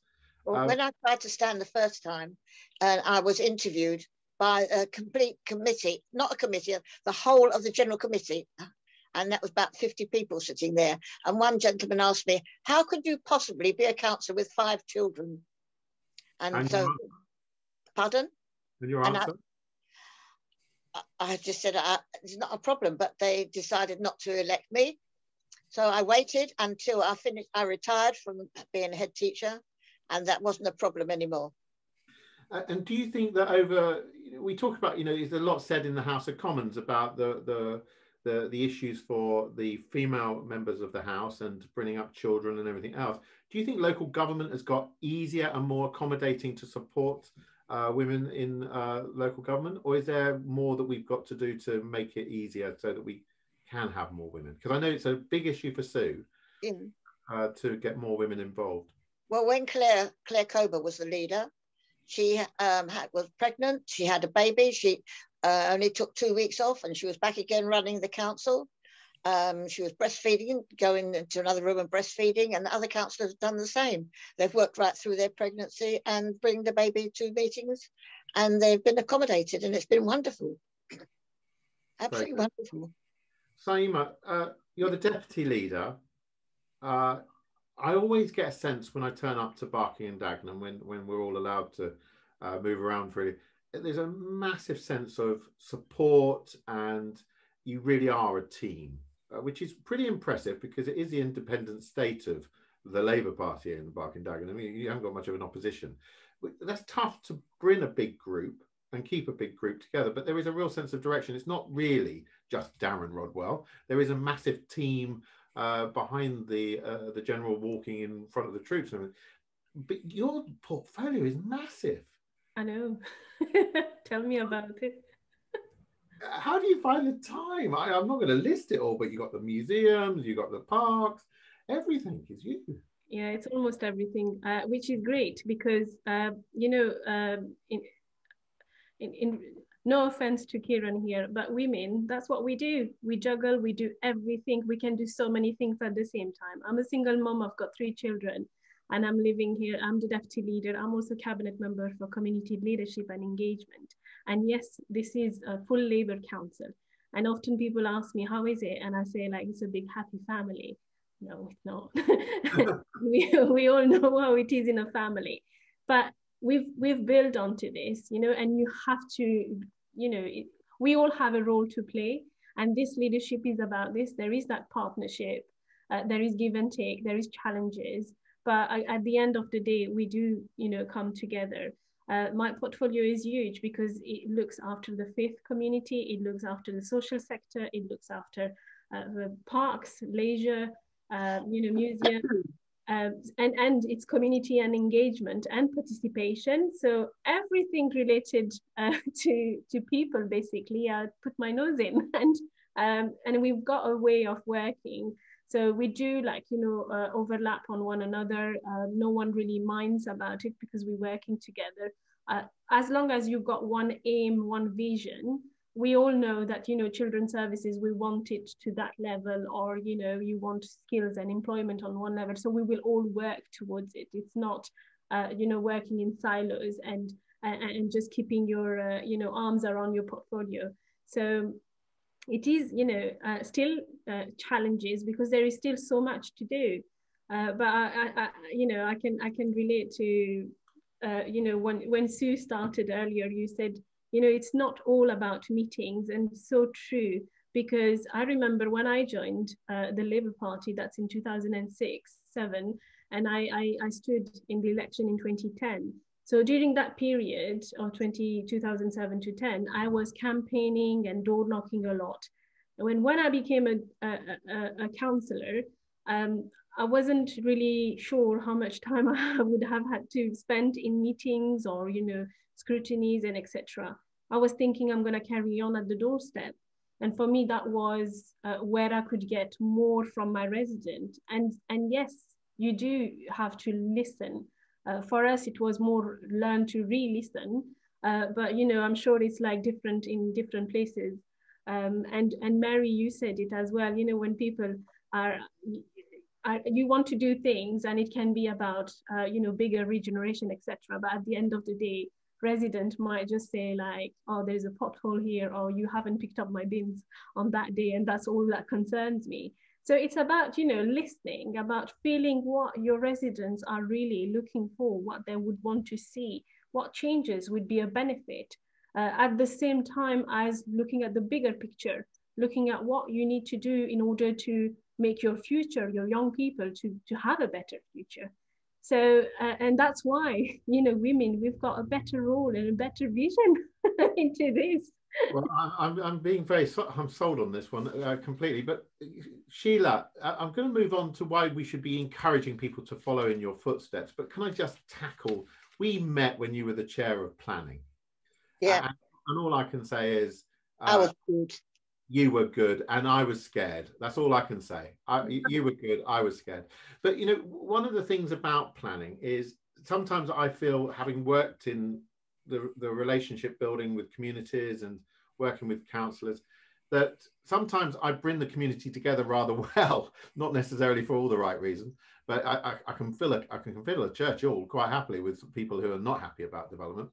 Well, when I tried to stand the first time, and I was interviewed by a complete committee, not a committee, the whole of the general committee, and that was about 50 people sitting there. And one gentleman asked me, how could you possibly be a councillor with 5 children? And so, pardon? And your answer? I just said, it's not a problem, but they decided not to elect me. So I waited until I finished. I retired from being a head teacher, and that wasn't a problem anymore. And do you think that we talk about, there's a lot said in the House of Commons about the issues for the female members of the House and bringing up children and everything else. Do you think local government has got easier and more accommodating to support women in local government, or is there more that we've got to do to make it easier so that we can have more women? Because I know it's a big issue for Sue to get more women involved. Well, when Claire Kober was the leader, she was pregnant, she had a baby, she only took 2 weeks off and she was back again running the council. She was breastfeeding, going into another room and breastfeeding, and the other councillors have done the same. They've worked right through their pregnancy and bring the baby to meetings, and they've been accommodated, and it's been wonderful. Absolutely wonderful. Saima, you're the deputy leader. I always get a sense when I turn up to Barking and Dagenham, when we're all allowed to move around freely, there's a massive sense of support, and you really are a team, which is pretty impressive because it is the independent state of the Labour Party in Barking and Dagenham. I mean, you haven't got much of an opposition. That's tough to bring a big group and keep a big group together, but there is a real sense of direction. It's not really just Darren Rodwell. There is a massive team behind the general walking in front of the troops. But your portfolio is massive. I know. Tell me about it. How do you find the time? I'm not going to list it all, but you got the museums, you got the parks, everything is you. Yeah, it's almost everything, which is great because, no offense to Kieran here, but women, that's what we do. We juggle, we do everything. We can do so many things at the same time. I'm a single mom, I've got 3 children, and I'm living here. I'm the deputy leader. I'm also cabinet member for community leadership and engagement. And yes, this is a full Labour council. And often people ask me, how is it? And I say, like, it's a big happy family. No, it's not. we all know how it is in a family. But we've built onto this, and you have to, we all have a role to play. And this leadership is about this. There is that partnership. There is give and take. There is challenges. But at the end of the day, we do, come together. My portfolio is huge because it looks after the faith community. It looks after the social sector. It looks after the parks, leisure, museum. And it's community and engagement and participation. So everything related to people, basically, I put my nose in, and we've got a way of working. So we do overlap on one another. No one really minds about it because we're working together. As long as you've got one aim, one vision, we all know that, children's services, we want it to that level, or, you want skills and employment on one level. So we will all work towards it. It's not, working in silos and just keeping your, arms around your portfolio. So it is, you know, still challenges because there is still so much to do. But you know, I can relate to, you know, when Sue started earlier, you said, you know, it's not all about meetings, and so true. Because I remember when I joined the Labour Party, that's in 2006-7, and I stood in the election in 2010. So during that period of 2007 to 10, I was campaigning and door knocking a lot. When I became a councillor, I wasn't really sure how much time I would have had to spend in meetings or, you know, scrutinies and etc. I was thinking I'm going to carry on at the doorstep. And for me, that was where I could get more from my resident. And yes, you do have to listen. For us, it was more learn to re-listen. But, you know, I'm sure it's like different in different places. And Mary, you said it as well, you know, when people you want to do things and it can be about, you know, bigger regeneration, etc. But at the end of the day, resident might just say like, oh, there's a pothole here, or you haven't picked up my bins on that day, and that's all that concerns me. So it's about, you know, listening, about feeling what your residents are really looking for, what they would want to see, what changes would be a benefit, at the same time as looking at the bigger picture, looking at what you need to do in order to make your future, your young people, to have a better future. So, and that's why, you know, women, we've got a better role and a better vision into this. Well, I'm being I'm sold on this one completely. But Sheila, I'm going to move on to why we should be encouraging people to follow in your footsteps. But can I just tackle, we met when you were the chair of planning. Yeah. And all I can say is, I was good. You were good and I was scared. That's all I can say. You were good, I was scared. But, you know, one of the things about planning is sometimes I feel, having worked in the relationship building with communities and working with councillors, that sometimes I bring the community together rather well, not necessarily for all the right reasons, but I can fill a church hall quite happily with people who are not happy about development.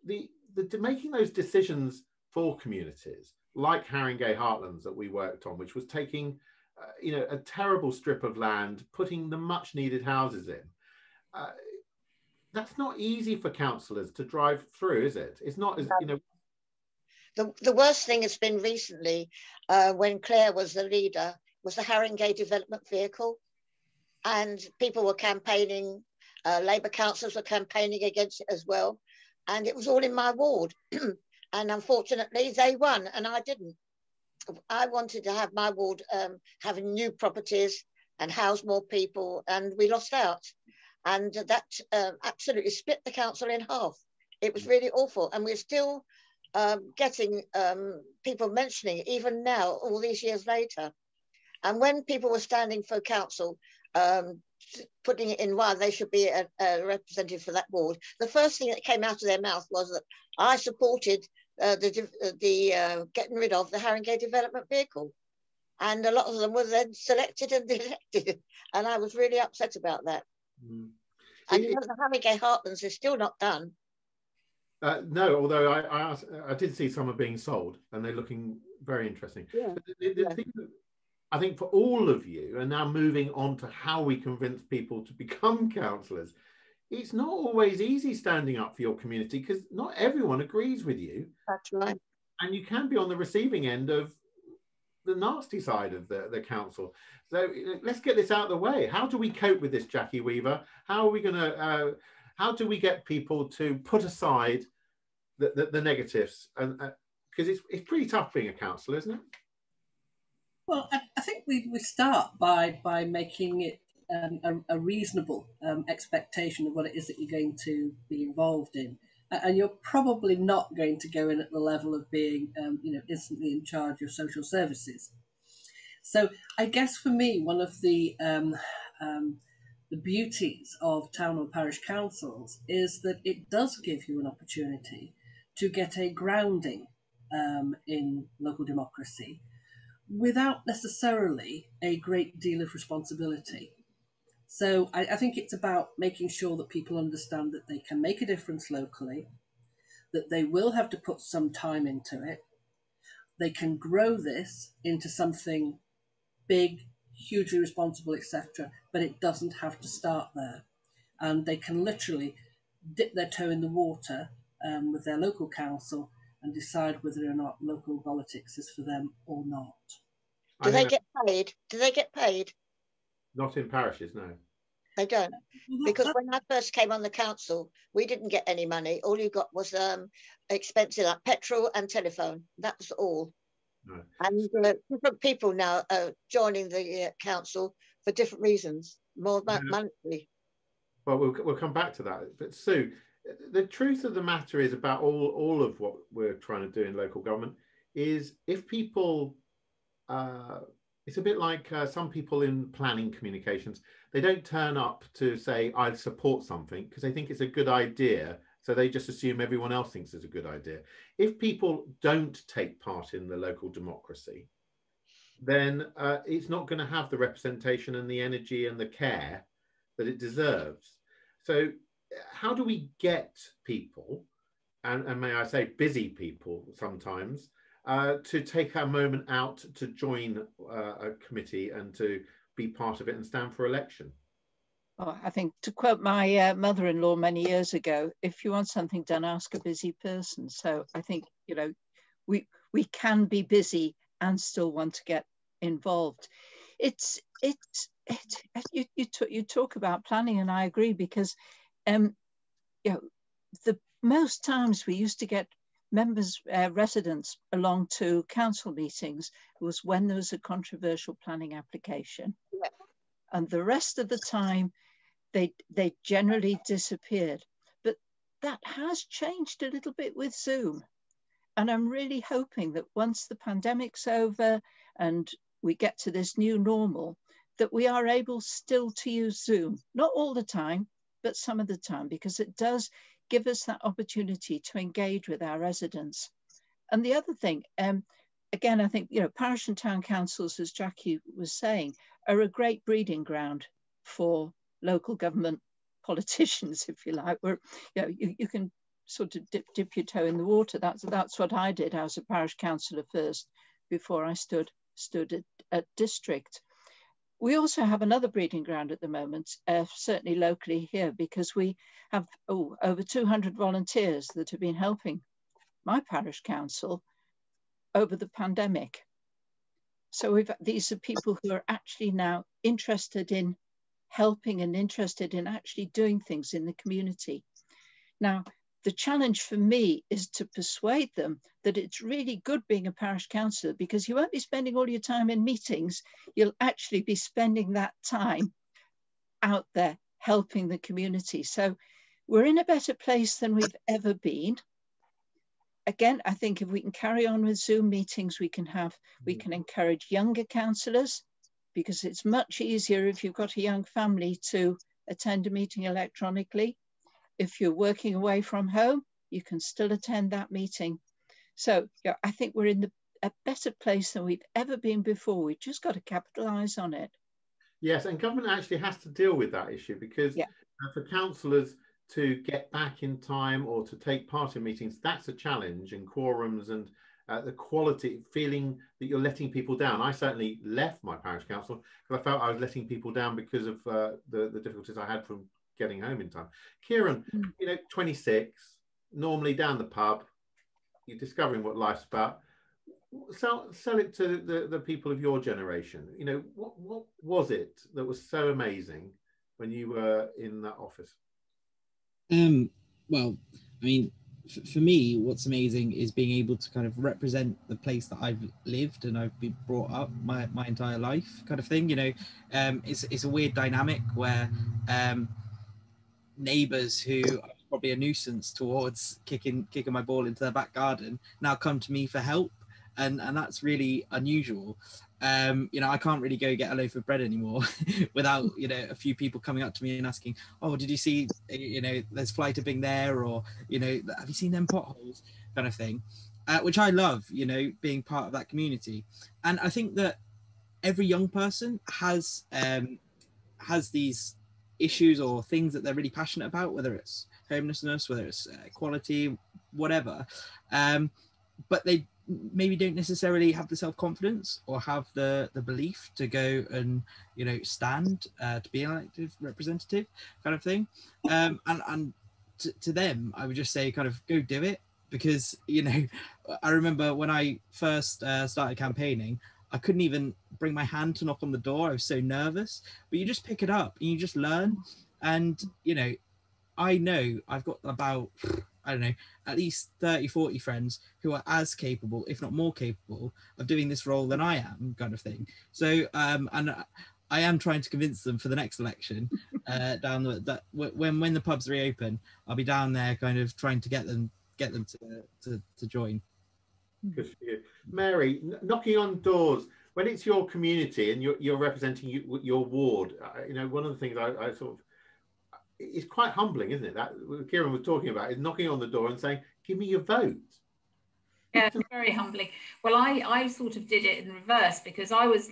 Making those decisions for communities, like Haringey Heartlands that we worked on, which was taking, you know, a terrible strip of land, putting the much needed houses in. That's not easy for councillors to drive through, is it? It's not, as you know. The worst thing has been recently, when Claire was the leader, was the Haringey development vehicle. And people were campaigning, Labour councillors were campaigning against it as well. And it was all in my ward. And unfortunately, they won and I didn't. I wanted to have my ward having new properties and house more people, and we lost out. And that absolutely split the council in half. It was really awful. And we're still getting people mentioning it, even now, all these years later. And when people were standing for council, putting it in why they should be a representative for that ward, the first thing that came out of their mouth was that I supported the getting rid of the Haringey development vehicle. And a lot of them were then selected and elected. And I was really upset about that. Mm. And you know, the Haringey Heartlands is still not done. No, although I did see some are being sold and they're looking very interesting. Yeah. The thing that I think for all of you, and now moving on to how we convince people to become councillors, it's not always easy standing up for your community because not everyone agrees with you. That's right. And you can be on the receiving end of the nasty side of the council. So let's get this out of the way. How do we cope with this, Jackie Weaver? How are we going to, how do we get people to put aside the negatives? And because it's pretty tough being a councillor, isn't it? Well, I think we start by making it a reasonable expectation of what it is that you're going to be involved in. And you're probably not going to go in at the level of being, you know, instantly in charge of social services. So I guess for me, one of the beauties of town or parish councils is that it does give you an opportunity to get a grounding in local democracy without necessarily a great deal of responsibility. So I think it's about making sure that people understand that they can make a difference locally, that they will have to put some time into it, they can grow this into something big, hugely responsible, etc. But it doesn't have to start there. And they can literally dip their toe in the water with their local council and decide whether or not local politics is for them or not. Do they get paid? Do they get paid? Not in parishes, no. They don't. Because when I first came on the council, we didn't get any money. All you got was expenses like petrol and telephone. That was all. No. And different people now are joining the council for different reasons, more monetary. Well, we'll come back to that. But Sue, the truth of the matter is about all of what we're trying to do in local government is if people, it's a bit like some people in planning communications, they don't turn up to say, I support something because they think it's a good idea. So they just assume everyone else thinks it's a good idea. If people don't take part in the local democracy, then it's not going to have the representation and the energy and the care that it deserves. So how do we get people, and may I say busy people sometimes, to take a moment out to join a committee and to be part of it and stand for election? Oh, I think, to quote my mother-in-law many years ago, if you want something done, ask a busy person. So I think, you know, we can be busy and still want to get involved. You talk about planning, and I agree, because you know, the most times we used to get members, residents along to council meetings was when there was a controversial planning application. Yeah. And the rest of the time, they generally disappeared. But that has changed a little bit with Zoom. And I'm really hoping that once the pandemic's over and we get to this new normal, that we are able still to use Zoom, not all the time, but some of the time, because it does give us that opportunity to engage with our residents. And the other thing, again, I think, you know, parish and town councils, as Jackie was saying, are a great breeding ground for local government politicians, if you like, where, you know, you can sort of dip your toe in the water. That's what I did. I was a parish councillor first before I stood at district. We also have another breeding ground at the moment, certainly locally here, because we have over 200 volunteers that have been helping my parish council over the pandemic. So these are people who are actually now interested in helping and interested in actually doing things in the community. Now, the challenge for me is to persuade them that it's really good being a parish councillor, because you won't be spending all your time in meetings. You'll actually be spending that time out there helping the community. So we're in a better place than we've ever been. Again, I think if we can carry on with Zoom meetings, we can encourage younger councillors, because it's much easier if you've got a young family to attend a meeting electronically. If you're working away from home, you can still attend that meeting. So yeah, I think we're in a better place than we've ever been before. We've just got to capitalise on it. Yes, and government actually has to deal with that issue, because for councillors to get back in time or to take part in meetings, that's a challenge, and quorums and the quality, feeling that you're letting people down. I certainly left my parish council because I felt I was letting people down because of the difficulties I had from getting home in time. Kieran, you know, 26, normally down the pub, you're discovering what life's about. Sell it to the people of your generation. You know, what was it that was so amazing when you were in that office? Well, I mean, for me, what's amazing is being able to kind of represent the place that I've lived and I've been brought up my entire life, kind of thing. You know, it's a weird dynamic where neighbours who are probably a nuisance towards kicking my ball into their back garden now come to me for help, and that's really unusual. You know, I can't really go get a loaf of bread anymore without, you know, a few people coming up to me and asking, oh, did you see, you know, there's fly tipping there, or, you know, have you seen them potholes, kind of thing, which I love, you know, being part of that community. And I think that every young person has these issues or things that they're really passionate about, whether it's homelessness, whether it's equality, whatever, but they maybe don't necessarily have the self-confidence or have the belief to go and, you know, stand to be an elected representative kind of thing. And to them, I would just say kind of go do it, because, you know, I remember when I first started campaigning, I couldn't even bring my hand to knock on the door. I was so nervous, but you just pick it up and you just learn. And, you know I've got about, I don't know, at least 30, 40 friends who are as capable, if not more capable, of doing this role than I am, kind of thing. So, and I am trying to convince them for the next election, that when the pubs reopen, I'll be down there kind of trying to get them to join. Good for you. Mary, knocking on doors, when it's your community and you're representing your ward, you know, one of the things I sort of, it's quite humbling, isn't it? That Kieran was talking about is knocking on the door and saying, give me your vote. Yeah, it's very humbling. Well, I sort of did it in reverse, because I was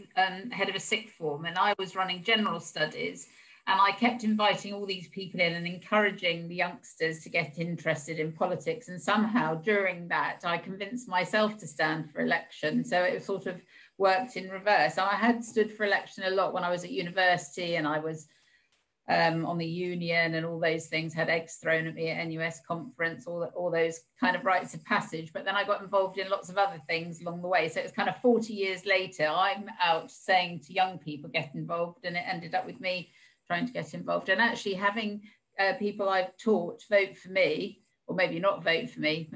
head of a sixth form and I was running general studies, and I kept inviting all these people in and encouraging the youngsters to get interested in politics. And somehow during that, I convinced myself to stand for election. So it sort of worked in reverse. I had stood for election a lot when I was at university, and I was on the union and all those things, had eggs thrown at me at NUS conference, all those kind of rites of passage. But then I got involved in lots of other things along the way. So it's kind of 40 years later, I'm out saying to young people, get involved, and it ended up with me trying to get involved. And actually having people I've taught vote for me, or maybe not vote for me,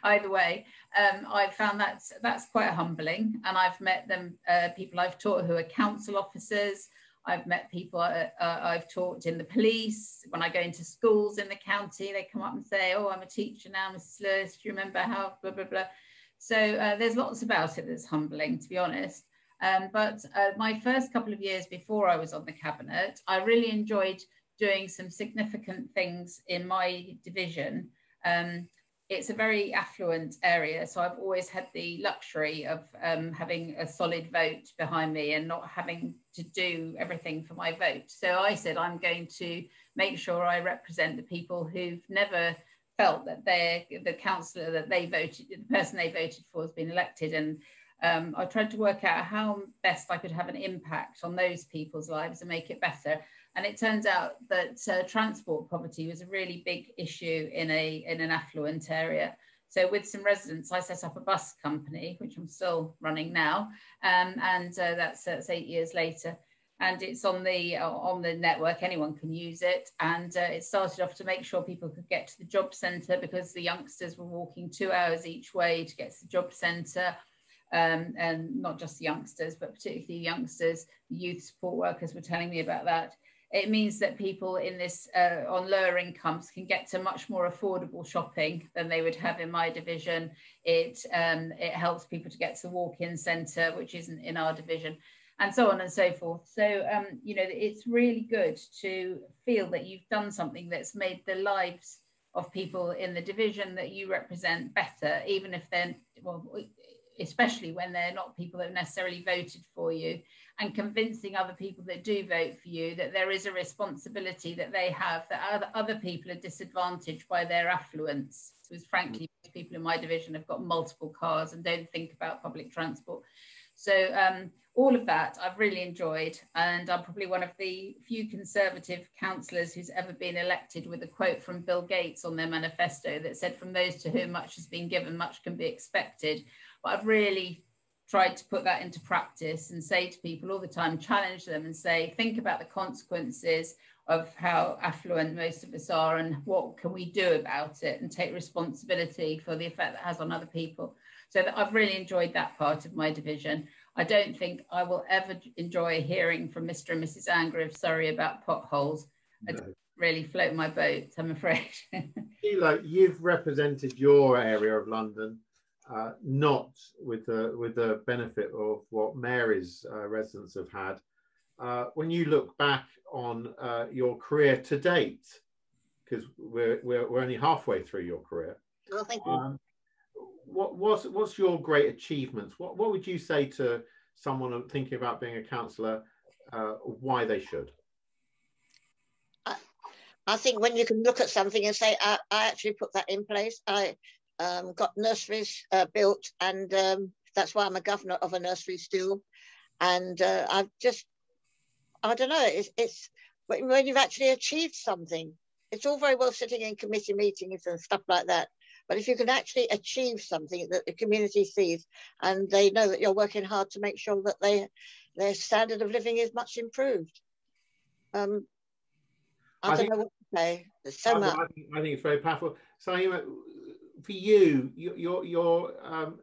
either way, I've found that's quite humbling. And I've met them, people I've taught who are council officers. I've met people I've taught in the police. When I go into schools in the county, they come up and say, oh, I'm a teacher now, Mrs. Lewis, do you remember how, blah, blah, blah. So there's lots about it that's humbling, to be honest. But my first couple of years before I was on the cabinet, I really enjoyed doing some significant things in my division. It's a very affluent area, so I've always had the luxury of having a solid vote behind me and not having to do everything for my vote. So I said, I'm going to make sure I represent the people who've never felt that the councillor that they voted, the person they voted for has been elected. And I tried to work out how best I could have an impact on those people's lives and make it better. And it turns out that transport poverty was a really big issue in an affluent area. So with some residents, I set up a bus company, which I'm still running now, and that's 8 years later. And it's on the network, anyone can use it. And it started off to make sure people could get to the job centre, because the youngsters were walking 2 hours each way to get to the job centre. And not just the youngsters, but particularly the youngsters, the youth support workers were telling me about that. It means that people in this on lower incomes can get to much more affordable shopping than they would have in my division. It helps people to get to the walk-in centre, which isn't in our division, and so on and so forth. So, you know, it's really good to feel that you've done something that's made the lives of people in the division that you represent better, even if they're, well, especially when they're not people that have necessarily voted for you, and convincing other people that do vote for you that there is a responsibility that they have, that other people are disadvantaged by their affluence. Because frankly, most people in my division have got multiple cars and don't think about public transport. So all of that I've really enjoyed, and I'm probably one of the few Conservative councillors who's ever been elected with a quote from Bill Gates on their manifesto that said, from those to whom much has been given, much can be expected. But I've really tried to put that into practice and say to people all the time, challenge them and say, think about the consequences of how affluent most of us are and what can we do about it, and take responsibility for the effect that has on other people. So that I've really enjoyed that part of my division. I don't think I will ever enjoy hearing from Mr. and Mrs. Anger of Surrey about potholes. No. I don't really float my boat, I'm afraid. Sheila, you've represented your area of London, not with the benefit of what Mary's residents have had. When you look back on your career to date, because we're only halfway through your career. Well, thank you. What's your great achievements? What would you say to someone thinking about being a councillor, why they should? I think when you can look at something and say, I actually put that in place. got nurseries built, and that's why I'm a governor of a nursery still. And I've just, I don't know, it's when you've actually achieved something, it's all very well sitting in committee meetings and stuff like that. But if you can actually achieve something that the community sees and they know that you're working hard to make sure that their standard of living is much improved. I don't know what to say. There's so much. I think it's very powerful. So, for you,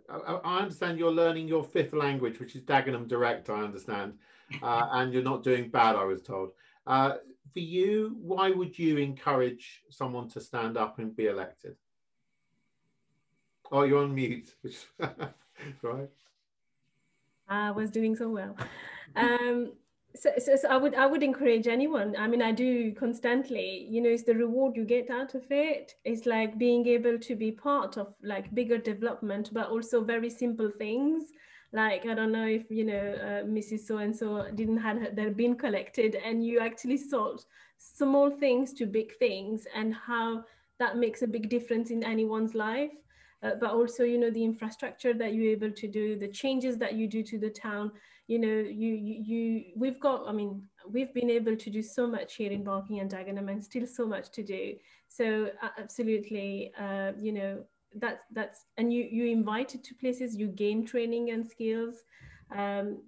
I understand you're learning your 5th language, which is Dagenham Direct, I understand, and you're not doing bad, I was told. For you, why would you encourage someone to stand up and be elected? Oh, you're on mute. Right. I was doing so well. So I would encourage anyone. I mean, I do constantly, you know, it's the reward you get out of it. It's like being able to be part of like bigger development, but also very simple things. Like, I don't know if, you know, Mrs. So-and-so didn't have their bin collected, and you actually sort small things to big things, and how that makes a big difference in anyone's life. But also, you know, the infrastructure that you're able to do, the changes that you do to the town. You know, we've got, I mean, we've been able to do so much here in Barking and Dagenham, and still so much to do. So absolutely, you know, that's, and you invited to places, you gain training and skills.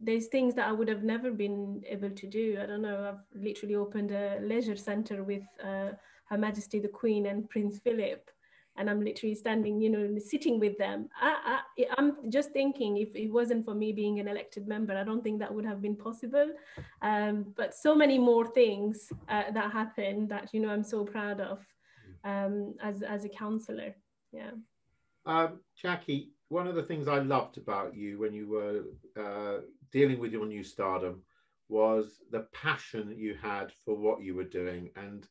There's things that I would have never been able to do. I don't know, I've literally opened a leisure centre with Her Majesty the Queen and Prince Philip. And I'm literally standing, you know, sitting with them. I'm just thinking, if it wasn't for me being an elected member, I don't think that would have been possible. But so many more things that happen that, you know, I'm so proud of as a councillor. Yeah. Jackie, one of the things I loved about you when you were dealing with your new stardom was the passion you had for what you were doing, and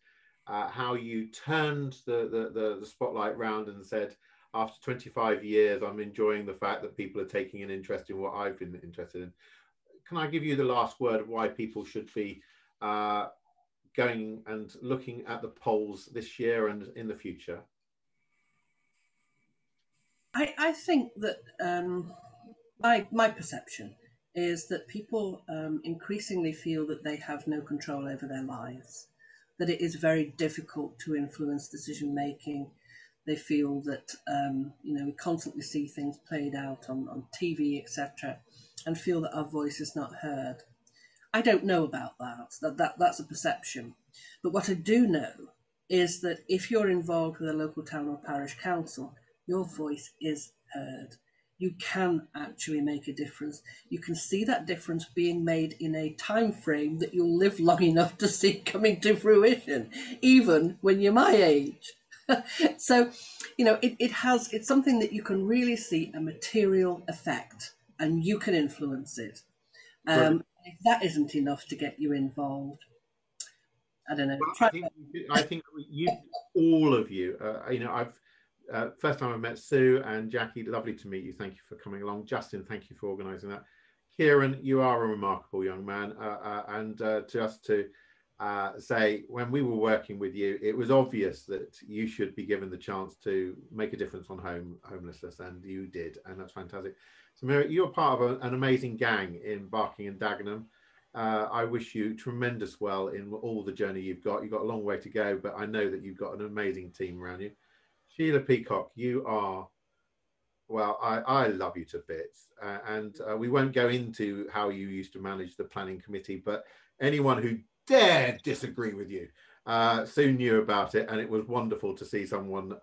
how you turned the spotlight round and said, after 25 years, I'm enjoying the fact that people are taking an interest in what I've been interested in. Can I give you the last word of why people should be going and looking at the polls this year and in the future? I think that my perception is that people increasingly feel that they have no control over their lives, that it is very difficult to influence decision making. They feel that you know, we constantly see things played out on TV, etc., and feel that our voice is not heard. I don't know about that. That's a perception. But what I do know is that if you're involved with a local town or parish council, your voice is heard. You can actually make a difference. You can see that difference being made in a time frame that you'll live long enough to see coming to fruition, even when you're my age. So, you know, it's something that you can really see a material effect, and you can influence it. If that isn't enough to get you involved, I don't know. I think you, all of you, you know, I've first time I met Sue and Jackie, lovely to meet you. Thank you for coming along. Justin, thank you for organising that. Kieran, you are a remarkable young man, and just to say, when we were working with you, it was obvious that you should be given the chance to make a difference on homelessness, and you did, and that's fantastic. So Mary, you're part of an amazing gang in Barking and Dagenham. I wish you tremendous well in all the journey you've got. You've got a long way to go, but I know that you've got an amazing team around you. Sheila Peacock, you are, well, I love you to bits, and we won't go into how you used to manage the planning committee, but anyone who dared disagree with you soon knew about it, and it was wonderful to see someone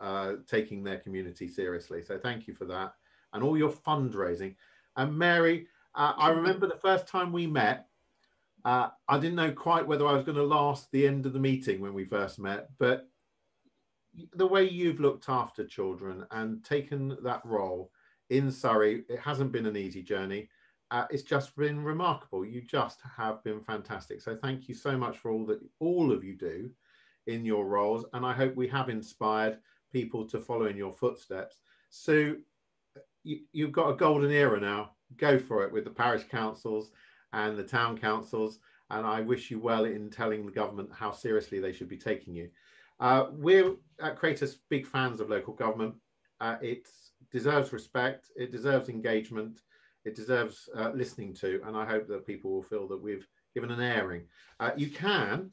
taking their community seriously. So thank you for that, and all your fundraising. And Mary, I remember the first time we met, I didn't know quite whether I was going to last the end of the meeting when we first met, but the way you've looked after children and taken that role in Surrey, it hasn't been an easy journey. It's just been remarkable. You just have been fantastic. So thank you so much for all of you do in your roles. And I hope we have inspired people to follow in your footsteps. Sue, you've got a golden era now. Go for it with the parish councils and the town councils. And I wish you well in telling the government how seriously they should be taking you. We're at Kratos big fans of local government. it deserves respect, it deserves engagement, it deserves listening to, and I hope that people will feel that we've given an airing. You can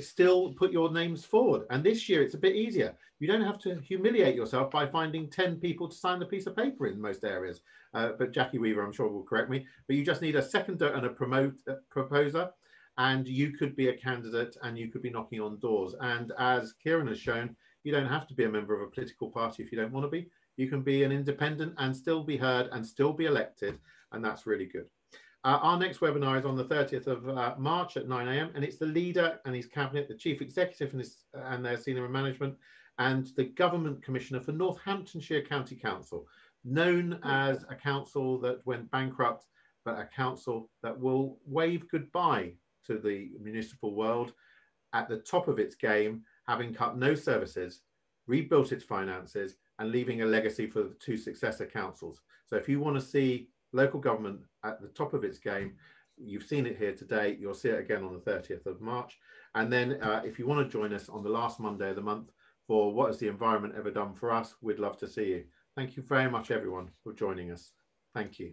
still put your names forward, and this year it's a bit easier. You don't have to humiliate yourself by finding 10 people to sign the piece of paper in most areas, but Jackie Weaver, I'm sure, will correct me, but you just need a seconder and a proposer, and you could be a candidate and you could be knocking on doors. And as Kieran has shown, you don't have to be a member of a political party if you don't want to be. You can be an independent and still be heard and still be elected, and that's really good. Our next webinar is on the 30th of March at 9 AM, and it's the leader and his cabinet, the chief executive and their senior management, and the government commissioner for Northamptonshire County Council, known as a council that went bankrupt, but a council that will wave goodbye to the municipal world at the top of its game, having cut no services, rebuilt its finances, and leaving a legacy for the 2 successor councils. So if you want to see local government at the top of its game, you've seen it here today, you'll see it again on the 30th of March. And then if you want to join us on the last Monday of the month for What Has the Environment Ever Done For Us, we'd love to see you. Thank you very much, everyone, for joining us. Thank you.